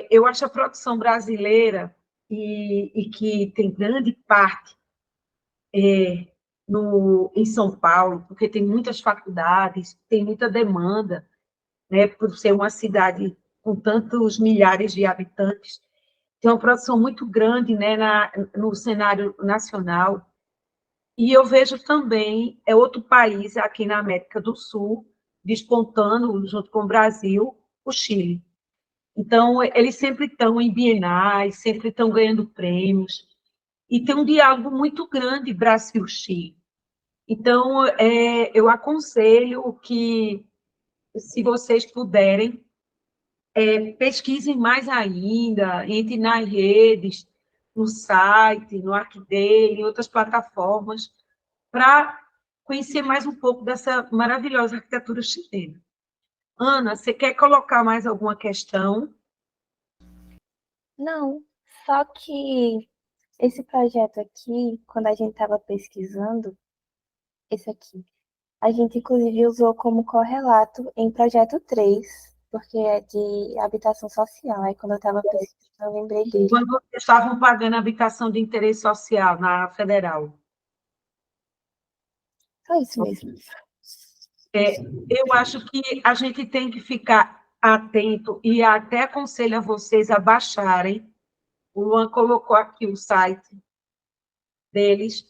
Eu acho a produção brasileira, e que tem grande parte em São Paulo, porque tem muitas faculdades, tem muita demanda, né, por ser uma cidade com tantos milhares de habitantes, tem uma produção muito grande, né, no cenário nacional. E eu vejo também outro país aqui na América do Sul, despontando, junto com o Brasil, o Chile. Então, eles sempre estão em bienais, sempre estão ganhando prêmios, e tem um diálogo muito grande Brasil-Chile. Então, eu aconselho que, se vocês puderem, pesquisem mais ainda, entrem nas redes, no site, no Arquiday, em outras plataformas, para conhecer mais um pouco dessa maravilhosa arquitetura chilena. Ana, você quer colocar mais alguma questão? Não, só que Esse projeto aqui, quando a gente estava pesquisando, esse aqui, a gente inclusive usou como correlato em projeto 3, porque é de habitação social. Aí quando eu estava pesquisando, eu lembrei dele. Quando vocês estavam pagando habitação de interesse social na federal. Só isso mesmo. Eu acho que a gente tem que ficar atento e até aconselho a vocês a baixarem. O Luan colocou aqui o site deles,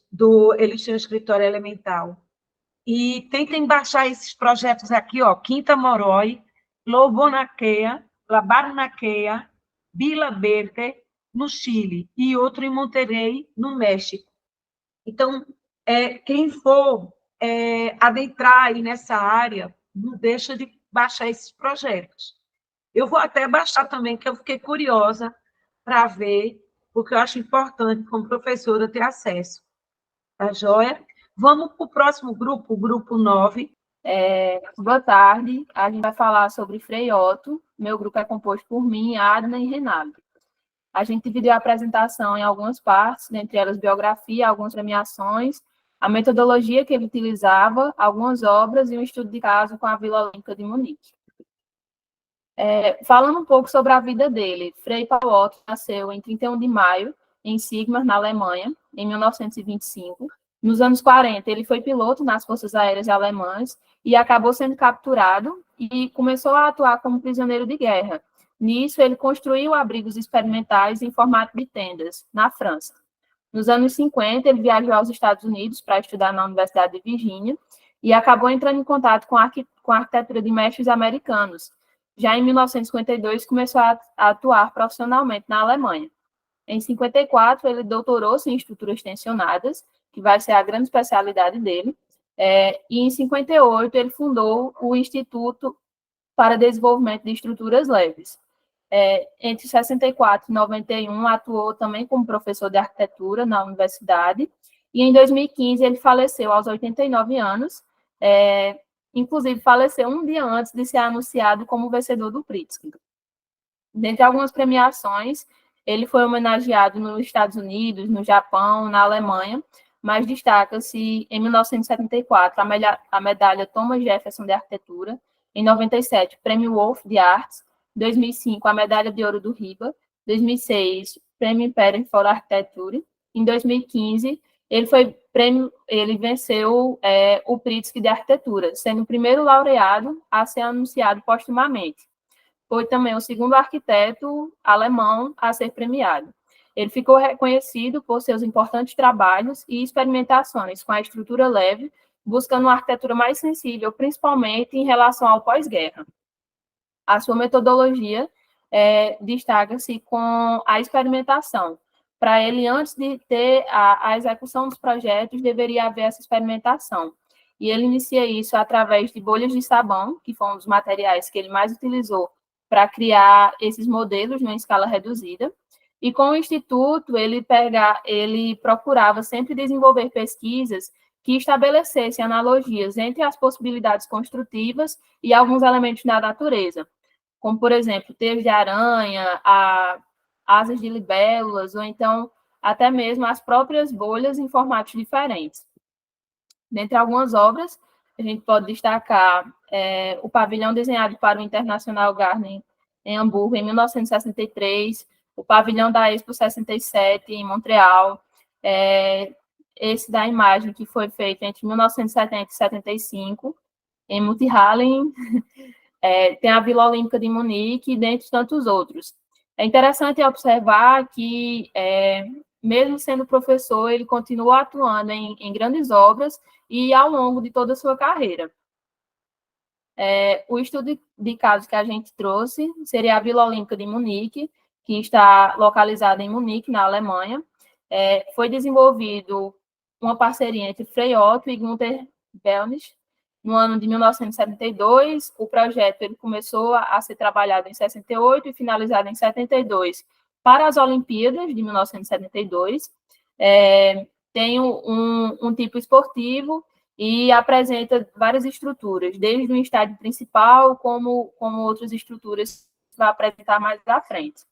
eles têm um escritório elemental. E tentem baixar esses projetos aqui, ó, Quinta Moroi, Lobonaquea, Labarnaquea, Vila Verde, no Chile, e outro em Monterrey, no México. Então, quem for adentrar aí nessa área, não deixa de baixar esses projetos. Eu vou até baixar também, que eu fiquei curiosa para ver, porque eu acho importante, como professora, ter acesso. Tá joia? Vamos para o próximo grupo, o grupo 9. Boa tarde, a gente vai falar sobre Frei Otto. Meu grupo é composto por mim, Adna e Renato. A gente dividiu a apresentação em algumas partes, dentre elas biografia, algumas premiações, a metodologia que ele utilizava, algumas obras e um estudo de caso com a Vila Olímpica de Munique. Falando um pouco sobre a vida dele, Frei Paulo Otto nasceu em 31 de maio, em Sigmar, na Alemanha, em 1925. Nos anos 40, ele foi piloto nas Forças Aéreas Alemãs e acabou sendo capturado e começou a atuar como prisioneiro de guerra. Nisso, ele construiu abrigos experimentais em formato de tendas, na França. Nos anos 50, ele viajou aos Estados Unidos para estudar na Universidade de Virgínia e acabou entrando em contato com a arquitetura de mestres americanos. Já em 1952, começou a atuar profissionalmente na Alemanha. Em 54, ele doutorou-se em estruturas tensionadas, que vai ser a grande especialidade dele, e em 58 ele fundou o Instituto para Desenvolvimento de Estruturas Leves. Entre 64 e 91, atuou também como professor de arquitetura na universidade, e em 2015 ele faleceu aos 89 anos, inclusive faleceu um dia antes de ser anunciado como vencedor do Pritzker. Dentre algumas premiações, ele foi homenageado nos Estados Unidos, no Japão, na Alemanha, mas destaca-se em 1974 a medalha Thomas Jefferson de Arquitetura, em 97 Prêmio Wolf de Artes, 2005 a medalha de ouro do RIBA, 2006 Prêmio Imperial for Architecture, em 2015 ele venceu o Pritzker de Arquitetura, sendo o primeiro laureado a ser anunciado postumamente. Foi também o segundo arquiteto alemão a ser premiado. Ele ficou reconhecido por seus importantes trabalhos e experimentações com a estrutura leve, buscando uma arquitetura mais sensível, principalmente em relação ao pós-guerra. A sua metodologia destaca-se com a experimentação. Para ele, antes de ter a execução dos projetos, deveria haver essa experimentação. E ele inicia isso através de bolhas de sabão, que foi um dos materiais que ele mais utilizou para criar esses modelos numa escala reduzida. E com o Instituto, ele procurava sempre desenvolver pesquisas que estabelecessem analogias entre as possibilidades construtivas e alguns elementos da natureza, como, por exemplo, teias de aranha, asas de libélulas, ou então até mesmo as próprias bolhas em formatos diferentes. Dentre algumas obras, a gente pode destacar o pavilhão desenhado para o International Garden em Hamburgo, em 1963, o pavilhão da Expo 67, em Montreal, esse da imagem que foi feito entre 1970 e 75, em Multihallen, tem a Vila Olímpica de Munique, dentre tantos outros. É interessante observar que, mesmo sendo professor, ele continuou atuando em grandes obras e ao longo de toda a sua carreira. O estudo de caso que a gente trouxe seria a Vila Olímpica de Munique, que está localizada em Munique, na Alemanha. Foi desenvolvido uma parceria entre Frei Otto e Gunther Bellnisch no ano de 1972. O projeto ele começou a ser trabalhado em 68 e finalizado em 72 para as Olimpíadas de 1972. Tem um tipo esportivo e apresenta várias estruturas, desde o estádio principal, como outras estruturas que vai apresentar mais à frente.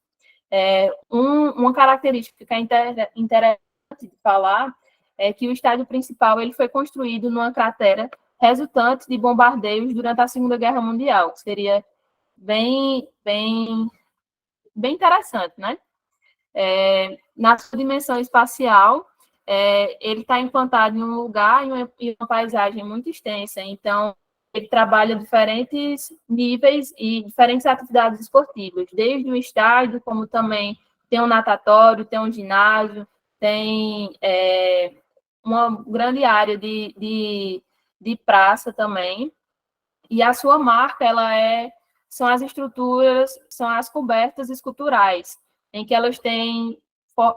Uma característica que é interessante de falar é que o estádio principal ele foi construído numa cratera resultante de bombardeios durante a Segunda Guerra Mundial, que seria bem interessante, né? Na sua dimensão espacial, ele está implantado em um lugar e uma paisagem muito extensa, então ele trabalha diferentes níveis e diferentes atividades esportivas, desde o estádio, como também tem um natatório, tem um ginásio, tem uma grande área de praça também, e a sua marca são as estruturas, são as cobertas esculturais, em que elas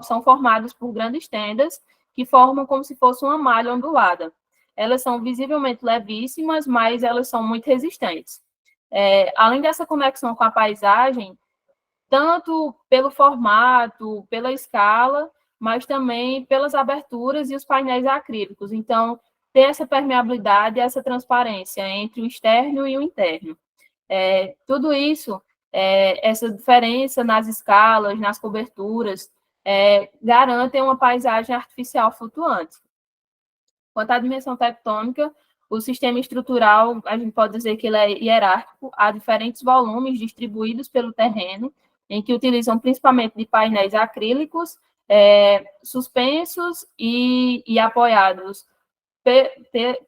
são formadas por grandes tendas que formam como se fosse uma malha ondulada. Elas são visivelmente levíssimas, mas elas são muito resistentes. Além dessa conexão com a paisagem, tanto pelo formato, pela escala, mas também pelas aberturas e os painéis acrílicos. Então, tem essa permeabilidade, essa transparência entre o externo e o interno. Tudo isso, essa diferença nas escalas, nas coberturas, garantem uma paisagem artificial flutuante. Quanto à dimensão tectônica, o sistema estrutural, a gente pode dizer que ele é hierárquico, há diferentes volumes distribuídos pelo terreno, em que utilizam principalmente de painéis acrílicos, suspensos e apoiados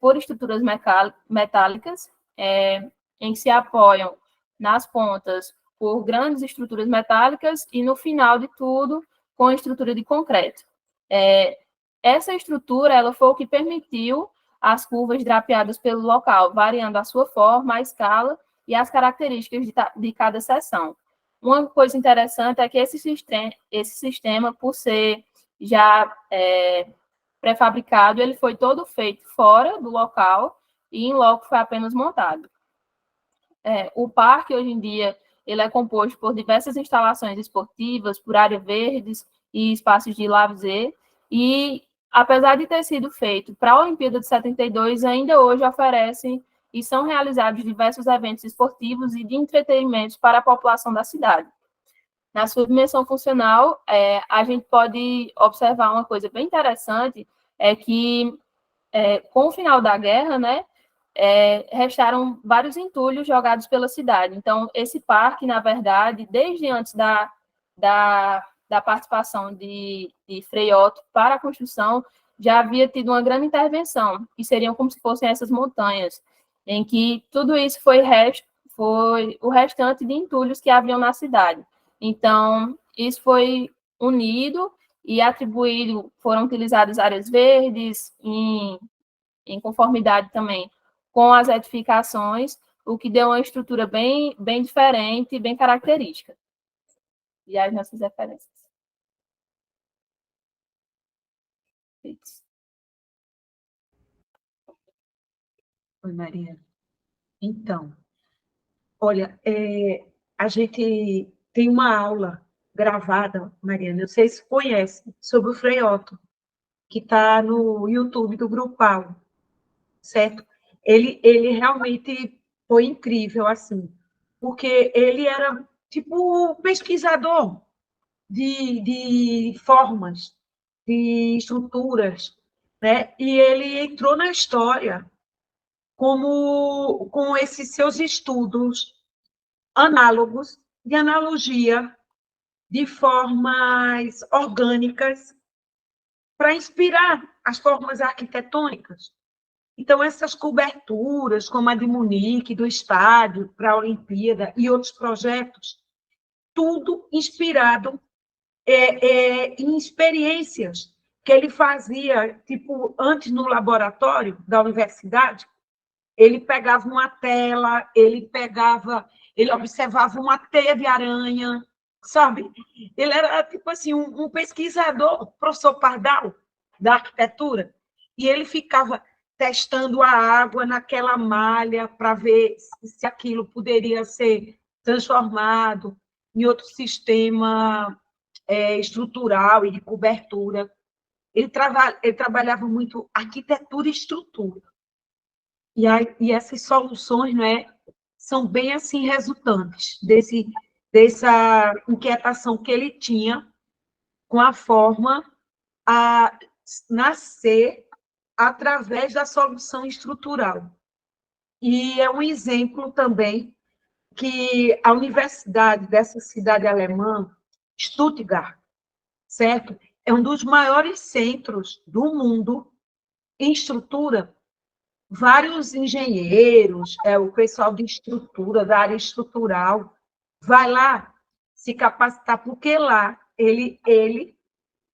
por estruturas metálicas, em que se apoiam nas pontas por grandes estruturas metálicas e, no final de tudo, com a estrutura de concreto. Essa estrutura ela foi o que permitiu as curvas drapeadas pelo local, variando a sua forma, a escala e as características de cada seção. Uma coisa interessante é que esse sistema, por ser já pré-fabricado, ele foi todo feito fora do local e em loco foi apenas montado. O parque, hoje em dia, ele é composto por diversas instalações esportivas, por áreas verdes e espaços de lazer, e apesar de ter sido feito para a Olimpíada de 72, ainda hoje oferecem e são realizados diversos eventos esportivos e de entretenimento para a população da cidade. Na sua dimensão funcional, a gente pode observar uma coisa bem interessante, é que com o final da guerra, né, restaram vários entulhos jogados pela cidade. Então, esse parque, na verdade, desde antes da participação de Frei Otto para a construção, já havia tido uma grande intervenção, que seriam como se fossem essas montanhas, em que tudo isso foi o restante de entulhos que haviam na cidade. Então, isso foi unido e atribuído, foram utilizadas áreas verdes em conformidade também com as edificações, o que deu uma estrutura bem diferente e bem característica. E as nossas referências. Oi, Maria. Então, olha, a gente tem uma aula gravada, Mariana, não sei se conhece, sobre o Frei Otto, que está no YouTube do Grupal, certo? Ele realmente foi incrível, assim, porque ele era tipo pesquisador de formas, de estruturas, né? E ele entrou na história com esses seus estudos análogos, de analogia, de formas orgânicas, para inspirar as formas arquitetônicas. Então, essas coberturas, como a de Munique, do estádio, para a Olimpíada, e outros projetos, tudo inspirado em experiências que ele fazia, tipo, antes no laboratório da universidade, ele pegava uma tela, ele observava uma teia de aranha, sabe? Ele era, tipo assim, um pesquisador, professor Pardal, da arquitetura, e ele ficava testando a água naquela malha para ver se aquilo poderia ser transformado em outro sistema estrutural e de cobertura. Ele trabalhava muito arquitetura e estrutura. E essas soluções, né, são bem assim resultantes dessa inquietação que ele tinha com a forma a nascer através da solução estrutural. E é um exemplo também que a universidade dessa cidade alemã, Stuttgart, certo? É um dos maiores centros do mundo em estrutura. Vários engenheiros, o pessoal de estrutura, da área estrutural, vai lá se capacitar, porque lá ele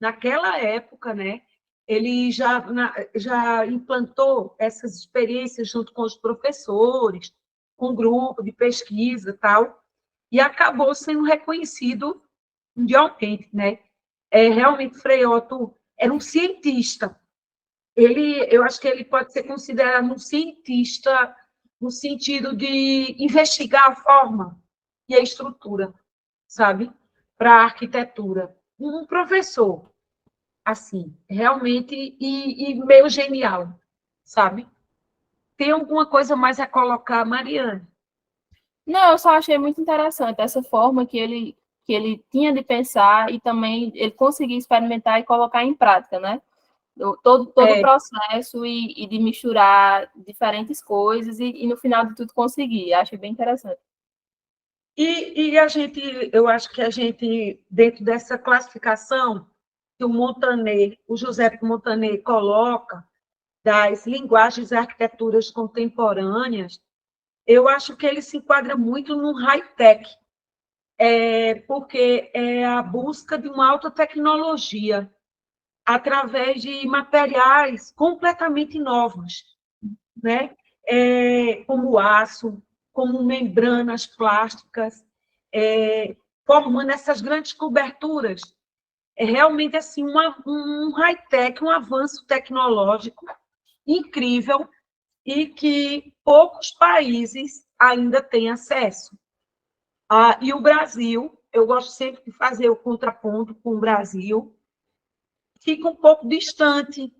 naquela época, né, ele já implantou essas experiências junto com os professores, com um grupo de pesquisa e tal, e acabou sendo reconhecido mundialmente, né? Realmente, Frei Otto era um cientista. Eu acho que ele pode ser considerado um cientista no sentido de investigar a forma e a estrutura, sabe? Para a arquitetura. Um professor, assim, realmente, e meio genial, sabe? Tem alguma coisa mais a colocar, Mariane? Não, eu só achei muito interessante essa forma que ele tinha de pensar e também ele conseguia experimentar e colocar em prática, né? Todo o processo e de misturar diferentes coisas e no final de tudo conseguir. Achei bem interessante. E eu acho que a gente, dentro dessa classificação que o José Montanet coloca, das linguagens e arquiteturas contemporâneas, eu acho que ele se enquadra muito no high-tech, porque é a busca de uma alta tecnologia através de materiais completamente novos, né? Como aço, como membranas plásticas, formando essas grandes coberturas. É realmente assim, um high-tech, um avanço tecnológico incrível e que poucos países ainda têm acesso. E o Brasil, eu gosto sempre de fazer o contraponto com o Brasil, fica um pouco distante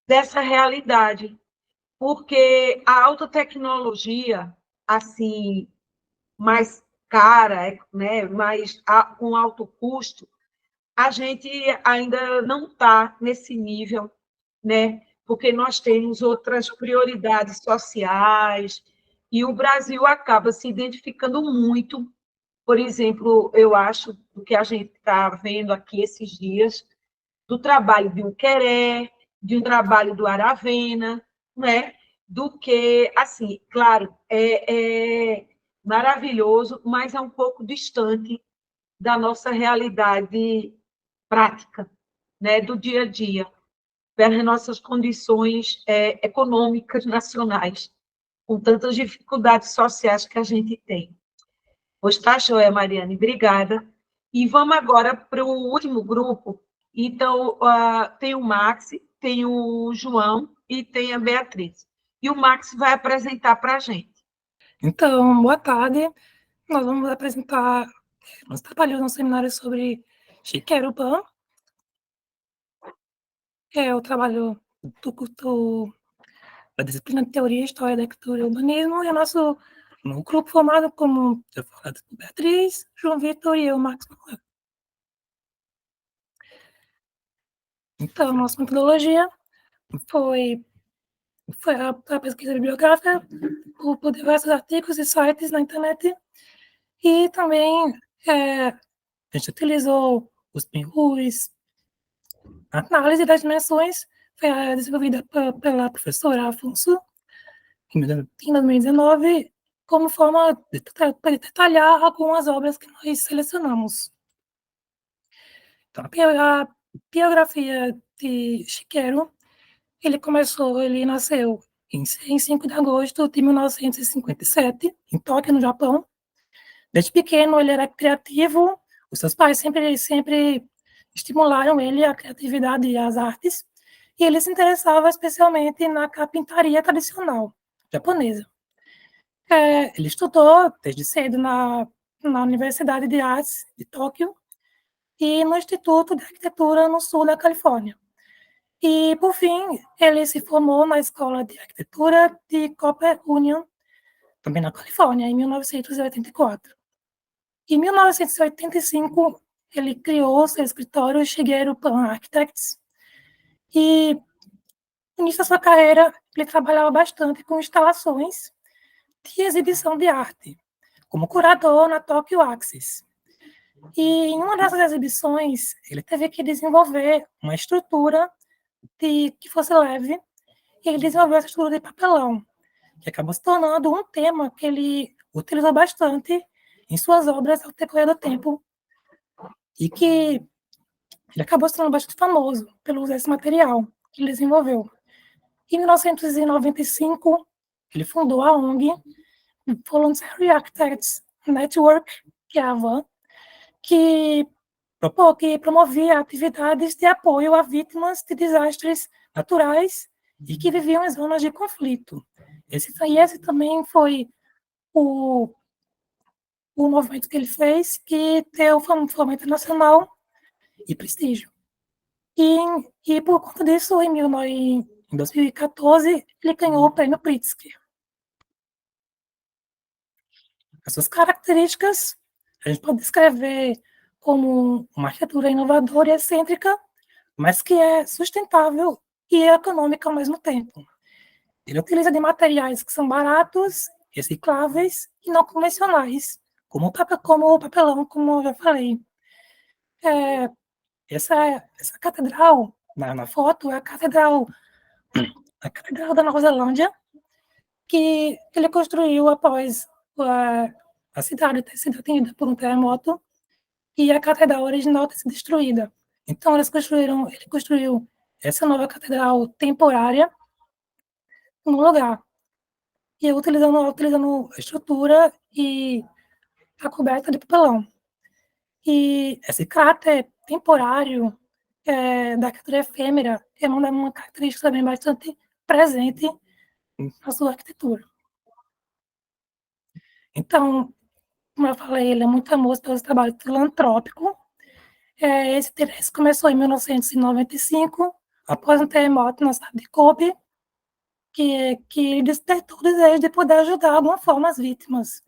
dessa realidade, porque a alta tecnologia, assim, mais cara, né, com alto custo, a gente ainda não está nesse nível, né? Porque nós temos outras prioridades sociais e o Brasil acaba se identificando muito, por exemplo, eu acho, do que a gente está vendo aqui esses dias, do trabalho de um Queré, de um trabalho do Aravena, né? Do que, assim, claro, é maravilhoso, mas é um pouco distante da nossa realidade prática, né? Do dia a dia, pelas nossas condições econômicas nacionais, com tantas dificuldades sociais que a gente tem. Pois tá, joia, Mariane, obrigada. E vamos agora para o último grupo. Então, tem o Max, tem o João e tem a Beatriz. E o Max vai apresentar para a gente. Então, boa tarde. Nós vamos apresentar uns trabalhos no seminário sobre Chiqueiro-Pan, que é o trabalho do curso da disciplina de Teoria, História da Arquitetura e Urbanismo, e o nosso grupo formado, como eu falei, Beatriz, João Vitor e eu, Max Manuel. Então, nossa metodologia foi a pesquisa bibliográfica por diversos artigos e sites na internet, e também a gente utilizou os PNUs. A análise das dimensões foi desenvolvida pela professora Afonso em 2019, como forma de detalhar algumas obras que nós selecionamos. Então, a biografia de Shigeru, ele nasceu em 5 de agosto de 1957, em Tóquio, no Japão. Desde pequeno, ele era criativo, os seus pais sempre estimularam ele a criatividade e as artes, e ele se interessava especialmente na carpintaria tradicional japonesa. Ele estudou desde cedo na Universidade de Artes de Tóquio e no Instituto de Arquitetura no sul da Califórnia. E, por fim, ele se formou na Escola de Arquitetura de Cooper Union, também na Califórnia, em 1984. Em 1985, ele criou seu escritório Shigeru Pan Architects, e no início da sua carreira, ele trabalhava bastante com instalações de exibição de arte, como curador na Tokyo Axis. E em uma dessas exibições, ele teve que desenvolver uma estrutura que fosse leve, e ele desenvolveu essa estrutura de papelão, que acabou se tornando um tema que ele utilizou bastante em suas obras ao decorrer do tempo, e que ele acabou se tornando bastante famoso pelo uso desse material que ele desenvolveu. Em 1995, ele fundou a ONG Voluntary Architects Network, que é a VAN, que promovia atividades de apoio a vítimas de desastres naturais e que viviam em zonas de conflito. Esse também foi o movimento que ele fez, que deu fama internacional e prestígio. E por conta disso, em 2014, ele ganhou o prêmio Pritzker. As suas características, a gente pode descrever como uma arquitetura inovadora e excêntrica, mas que é sustentável e econômica ao mesmo tempo. Ele utiliza de materiais que são baratos, recicláveis e não convencionais, como o papelão, como eu já falei. Essa catedral, na foto, é a catedral da Nova Zelândia, que ele construiu após a cidade ter sido atingida por um terremoto e a catedral original ter sido destruída. Então, ele construiu essa nova catedral temporária no lugar, e utilizando a estrutura e a coberta de papelão. E esse caráter temporário da arquitetura efêmera é uma característica também bastante presente na sua arquitetura. Então, como eu falei, ele é muito famoso pelo trabalho filantrópico. Esse interesse começou em 1995, após um terremoto na cidade de Kobe, que despertou o desejo de poder ajudar de alguma forma as vítimas.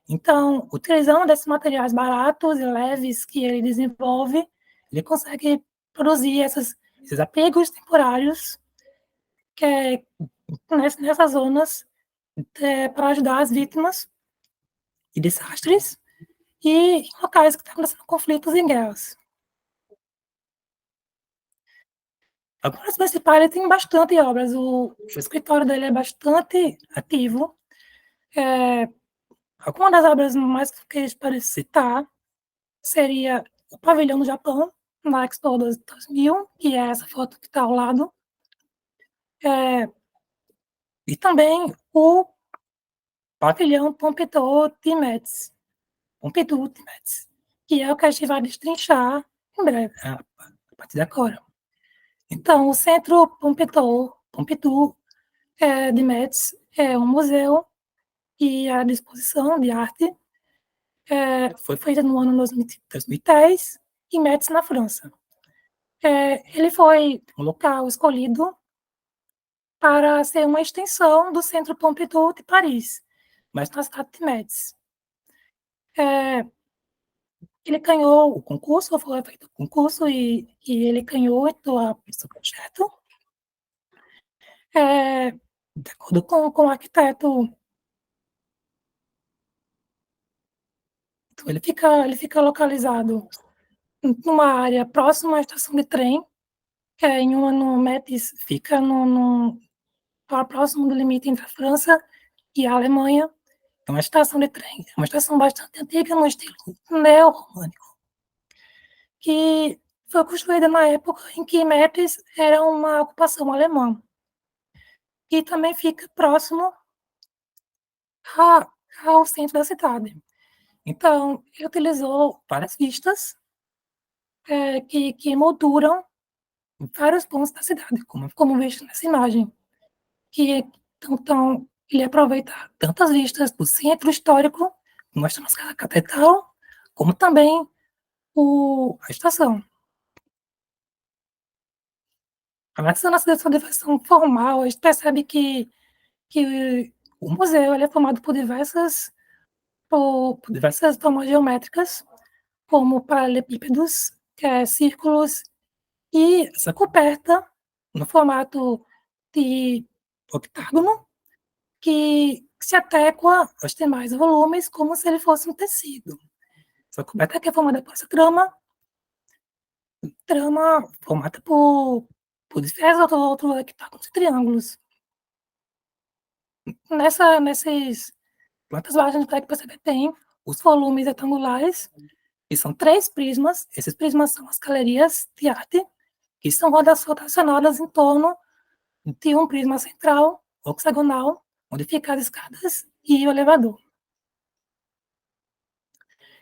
Então, utilizando desses materiais baratos e leves que ele desenvolve, ele consegue produzir esses apegos temporários nessas zonas para ajudar as vítimas de desastres e em locais que estão acontecendo conflitos e guerras. Agora, os principais, ele tem bastante obras. O escritório dele é bastante ativo. Alguma das obras mais que a gente pode citar seria o Pavilhão do Japão, na Expo 2000, que é essa foto que está ao lado. E também o Pavilhão Pompidou de Metz, que é o que a gente vai destrinchar em breve, a partir de agora. Então, o Centro Pompidou de Metz é um museu e a exposição de arte foi feita no ano 2010 em Metz, na França. Ele foi um local escolhido para ser uma extensão do Centro Pompidou de Paris, mas na cidade de Metz. Ele ganhou o concurso, foi feito o concurso e ele ganhou esse projeto. De acordo com o arquiteto, ele fica localizado numa área próxima à estação de trem, no Metz, fica próximo do limite entre a França e a Alemanha. É uma estação de trem, é uma estação bastante antiga, no estilo neo-românico, que foi construída na época em que Metz era uma ocupação alemã. E também fica próximo ao centro da cidade. Então, ele utilizou várias vistas que molduram vários pontos da cidade, como visto nessa imagem. Então, ele aproveita tantas vistas do centro histórico, mostrando a catedral, como também a estação. Analisando essa versão formal, a gente percebe que o museu ele é formado por diversas por diversas formas geométricas, como paralelepípedos, círculos, e essa coberta no formato de octágono, que se adequa aos demais volumes como se ele fosse um tecido. Essa coberta que é formada por essa trama formada por diversos outros octágonos e triângulos. Nesses plantas baixas, a gente consegue perceber bem os volumes retangulares, que são 3 prismas. Esses prismas são as galerias de arte, que são rodas rotacionadas em torno de um prisma central, hexagonal, onde ficam as escadas e o elevador.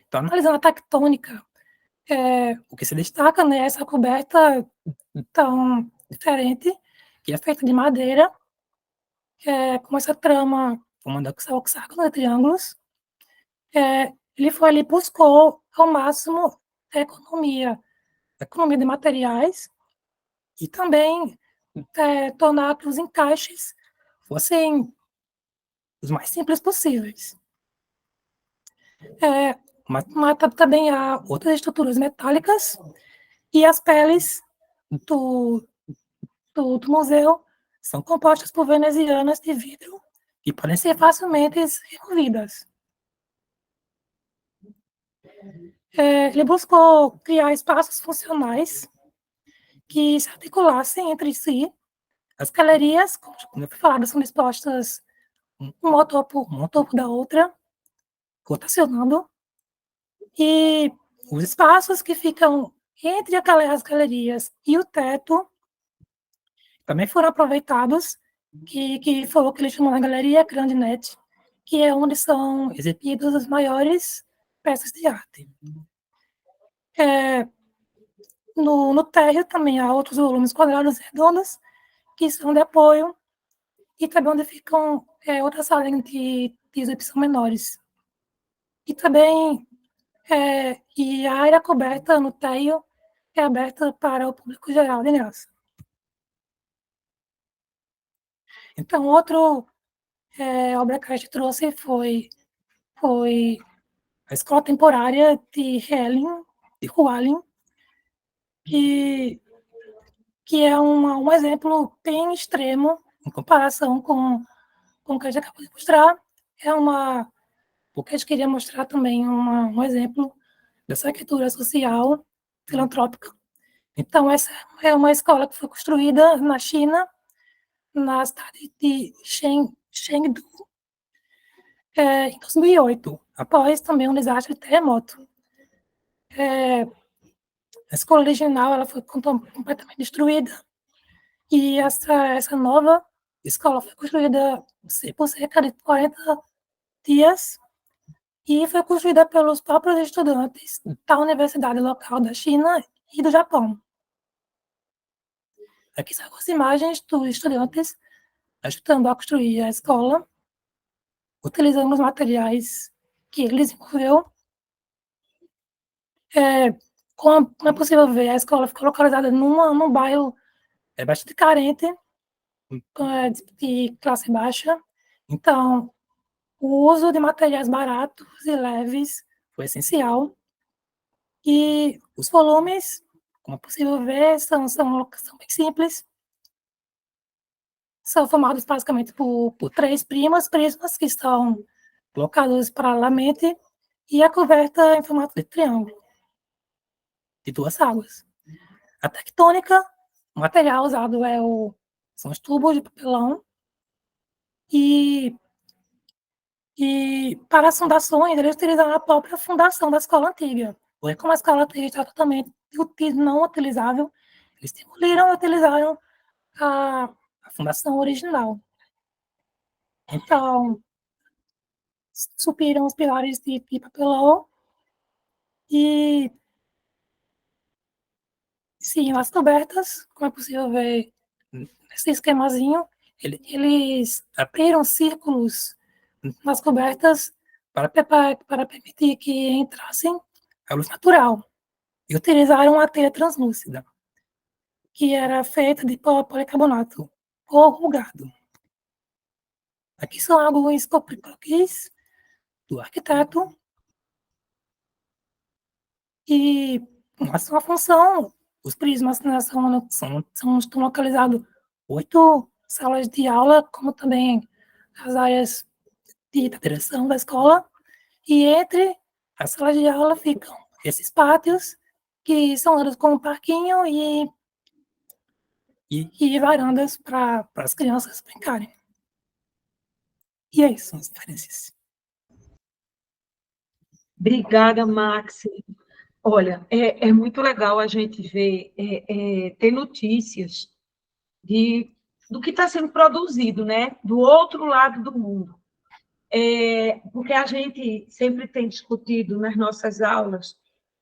Então, analisando a tectônica, o que se destaca, né, é essa coberta tão diferente, que é feita de madeira, com essa trama formando hexágono de triângulos. Ele buscou ao máximo a economia de materiais e também tornar que os encaixes fossem os mais simples possíveis. Mas também há outras estruturas metálicas e as peles do museu são compostas por venezianas de vidro que podem ser facilmente removidas. Ele buscou criar espaços funcionais que se articulassem entre si. As galerias, como eu falado, são dispostas uma ao topo da outra, rotacionando, e os espaços que ficam entre as galerias e o teto também foram aproveitados, que foi o que ele chamou de Galeria Grandinet, que é onde são exibidas as maiores peças de arte. No térreo também há outros volumes quadrados e redondos, que são de apoio, e também onde ficam outras salas de exibição menores. E também e a área coberta no térreo é aberta para o público geral de graça. Então, outra obra que a gente trouxe foi a Escola Temporária de Hualien, que é um exemplo bem extremo em comparação com o que a gente acabou de mostrar. Porque a gente queria mostrar também um exemplo dessa arquitetura social filantrópica. Então, essa é uma escola que foi construída na China, na cidade de Chengdu, em 2008, após também um desastre de terremoto. A escola original ela foi completamente destruída, e essa nova escola foi construída por cerca de 40 dias, e foi construída pelos próprios estudantes da universidade local da China e do Japão. Aqui são algumas imagens dos estudantes ajudando a construir a escola, utilizando os materiais que ele desenvolveu. Como é possível ver, a escola ficou localizada num bairro bastante carente, de classe baixa. Então, o uso de materiais baratos e leves foi essencial. E os volumes, como é possível ver, são bem simples. São formados basicamente por 3 prismas que estão colocados paralelamente, e a coberta em formato de triângulo, de 2 águas. A tectônica, o material usado são os tubos de papelão, e para as fundações, eles utilizaram a própria fundação da escola antiga. Porque como a escola antiga está totalmente não utilizável, eles demoliram e utilizaram a fundação original. Então, subiram os pilares de papelão e, sim, as cobertas, como é possível ver nesse esquemazinho, eles abriram círculos nas cobertas para permitir que entrassem a luz natural, e utilizaram a telha translúcida, que era feita de policarbonato corrugado. Aqui são alguns croquis do arquiteto. E a sua função, os prismas, né, estão localizados 8 salas de aula, como também as áreas da direção da escola, e entre as salas de aula ficam esses pátios, que são usados como parquinho e varandas para as crianças brincarem. E é isso, as diferenças. Obrigada, Max. Olha, é muito legal a gente ver, ter notícias do que está sendo produzido, né? Do outro lado do mundo. Porque a gente sempre tem discutido nas nossas aulas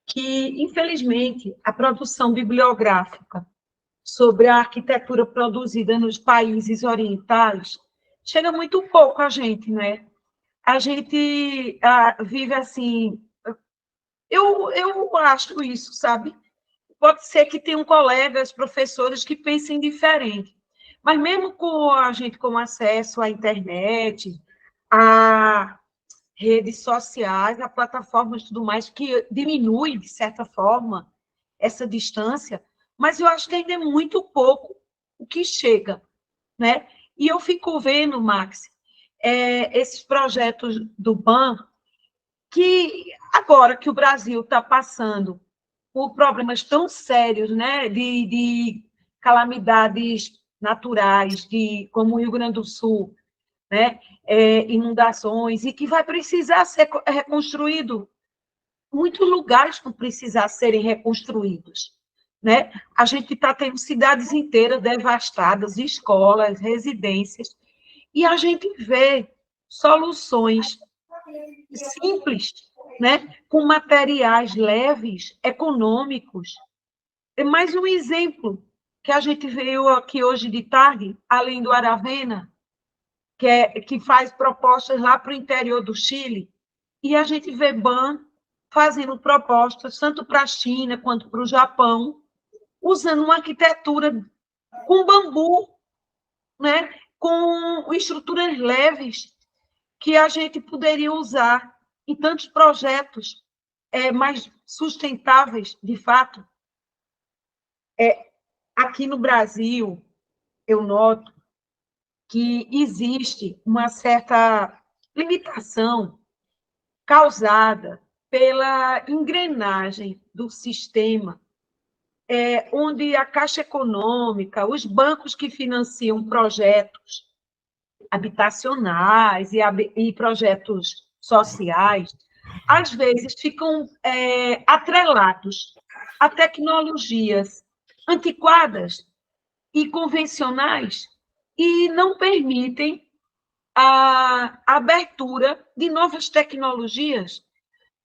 que, infelizmente, a produção bibliográfica sobre a arquitetura produzida nos países orientais chega muito pouco a gente, né? A gente vive assim. Eu acho isso, sabe? Pode ser que tenham colegas, professores que pensem diferente, mas mesmo com a gente com acesso à internet, a redes sociais, a plataformas e tudo mais, que diminui, de certa forma, essa distância, mas eu acho que ainda é muito pouco o que chega, né? E eu fico vendo, Max, esses projetos do BAN, que agora que o Brasil está passando por problemas tão sérios, né, de calamidades naturais, como o Rio Grande do Sul, né, inundações, e que vai precisar ser reconstruído, muitos lugares vão precisar serem reconstruídos, né? A gente está tendo cidades inteiras devastadas, escolas, residências, e a gente vê soluções simples, né? Com materiais leves, econômicos. É mais um exemplo que a gente veio aqui hoje de tarde, além do Aravena, que faz propostas lá para o interior do Chile, e a gente vê BAN fazendo propostas, tanto para a China quanto para o Japão, usando uma arquitetura com bambu, né? Com estruturas leves, que a gente poderia usar em tantos projetos mais sustentáveis, de fato. Aqui no Brasil, eu noto que existe uma certa limitação causada pela engrenagem do sistema, onde a Caixa Econômica, os bancos que financiam projetos habitacionais e projetos sociais, às vezes ficam atrelados a tecnologias antiquadas e convencionais e não permitem a abertura de novas tecnologias.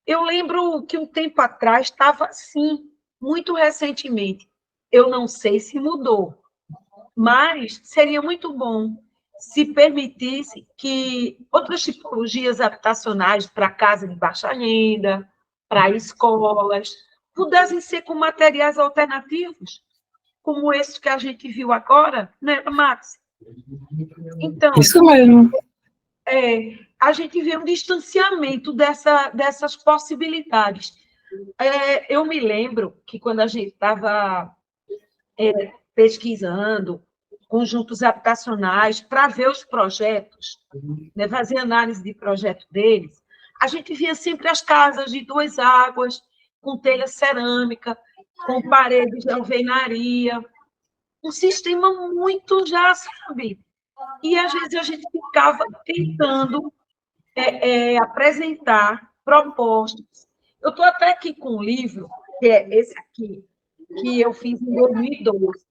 Eu lembro que um tempo atrás estava assim, muito recentemente. Eu não sei se mudou, mas seria muito bom se permitisse que outras tipologias habitacionais para casa de baixa renda, para escolas, pudessem ser com materiais alternativos, como esse que a gente viu agora, né, Max? Então, Isso mesmo. a gente vê um distanciamento dessas possibilidades. Eu me lembro que quando a gente estava pesquisando conjuntos habitacionais para ver os projetos, né, fazer análise de projeto deles, a gente via sempre as casas de 2 águas, com telha cerâmica, com paredes de alvenaria, um sistema muito já, sabe? E, às vezes, a gente ficava tentando apresentar propostas. Eu estou até aqui com um livro, que é esse aqui, que eu fiz em 2012,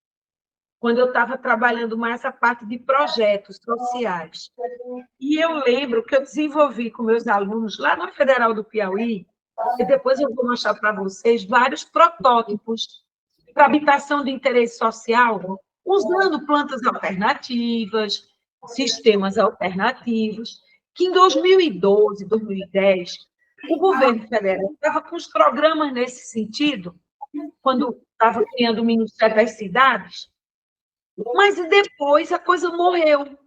quando eu estava trabalhando mais a parte de projetos sociais. E eu lembro que eu desenvolvi com meus alunos, lá na Federal do Piauí, e depois eu vou mostrar para vocês, vários protótipos para habitação de interesse social, usando plantas alternativas, sistemas alternativos, que em 2012, 2010, o governo federal estava com os programas nesse sentido, quando estava criando o Ministério das Cidades, mas depois a coisa morreu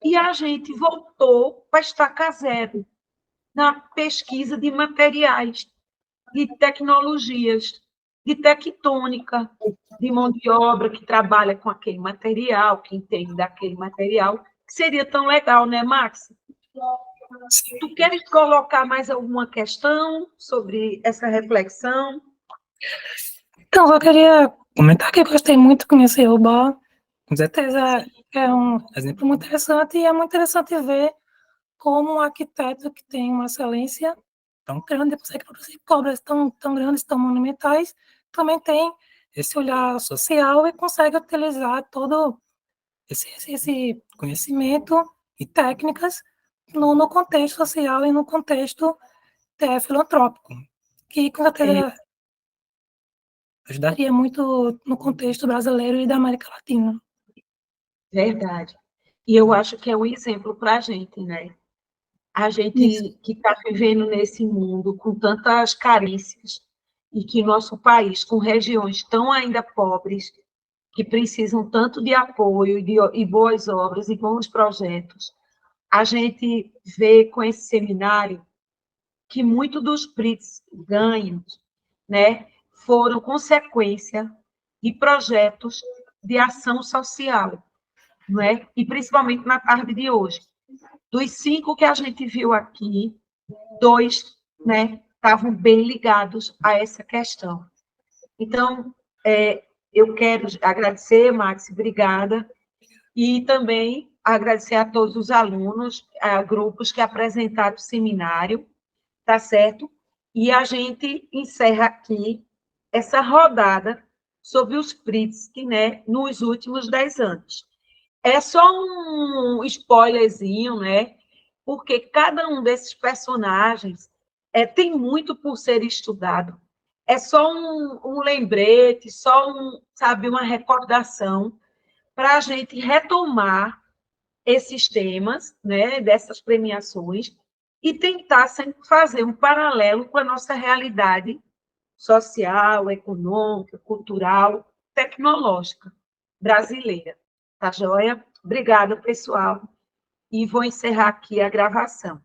e a gente voltou para estaca zero. na pesquisa de materiais, de tecnologias, de tectônica, de mão de obra que trabalha com aquele material, que entende daquele material, que seria tão legal, né, Max? Tu queres colocar mais alguma questão sobre essa reflexão? Então, eu queria comentar que eu gostei muito de conhecer o BOA. Com certeza é um exemplo muito interessante, e é muito interessante ver como um arquiteto que tem uma excelência tão grande, consegue produzir obras tão grandes, tão monumentais, também tem esse olhar social e consegue utilizar todo esse conhecimento e técnicas no contexto social e no contexto filantrópico, que com certeza ajudaria muito no contexto brasileiro e da América Latina. Verdade. E eu acho que é um exemplo para a gente, né? A gente que está vivendo nesse mundo com tantas carências e que nosso país, com regiões tão ainda pobres, que precisam tanto de apoio e boas obras e bons projetos, a gente vê com esse seminário que muito dos PRITs ganhos, né, foram consequência de projetos de ação social, não é? E principalmente na tarde de hoje. Dos 5 que a gente viu aqui, 2, né, estavam bem ligados a essa questão. Então, eu quero agradecer, Max, obrigada, e também agradecer a todos os alunos, a grupos que apresentaram o seminário, tá certo? E a gente encerra aqui essa rodada sobre os PRITs, que, né, nos últimos 10 anos. É só um spoilerzinho, né? Porque cada um desses personagens tem muito por ser estudado. É só um lembrete, só sabe, uma recordação para a gente retomar esses temas, né, dessas premiações, e tentar sempre fazer um paralelo com a nossa realidade social, econômica, cultural, tecnológica brasileira. Tá joia? Obrigada, pessoal. E vou encerrar aqui a gravação.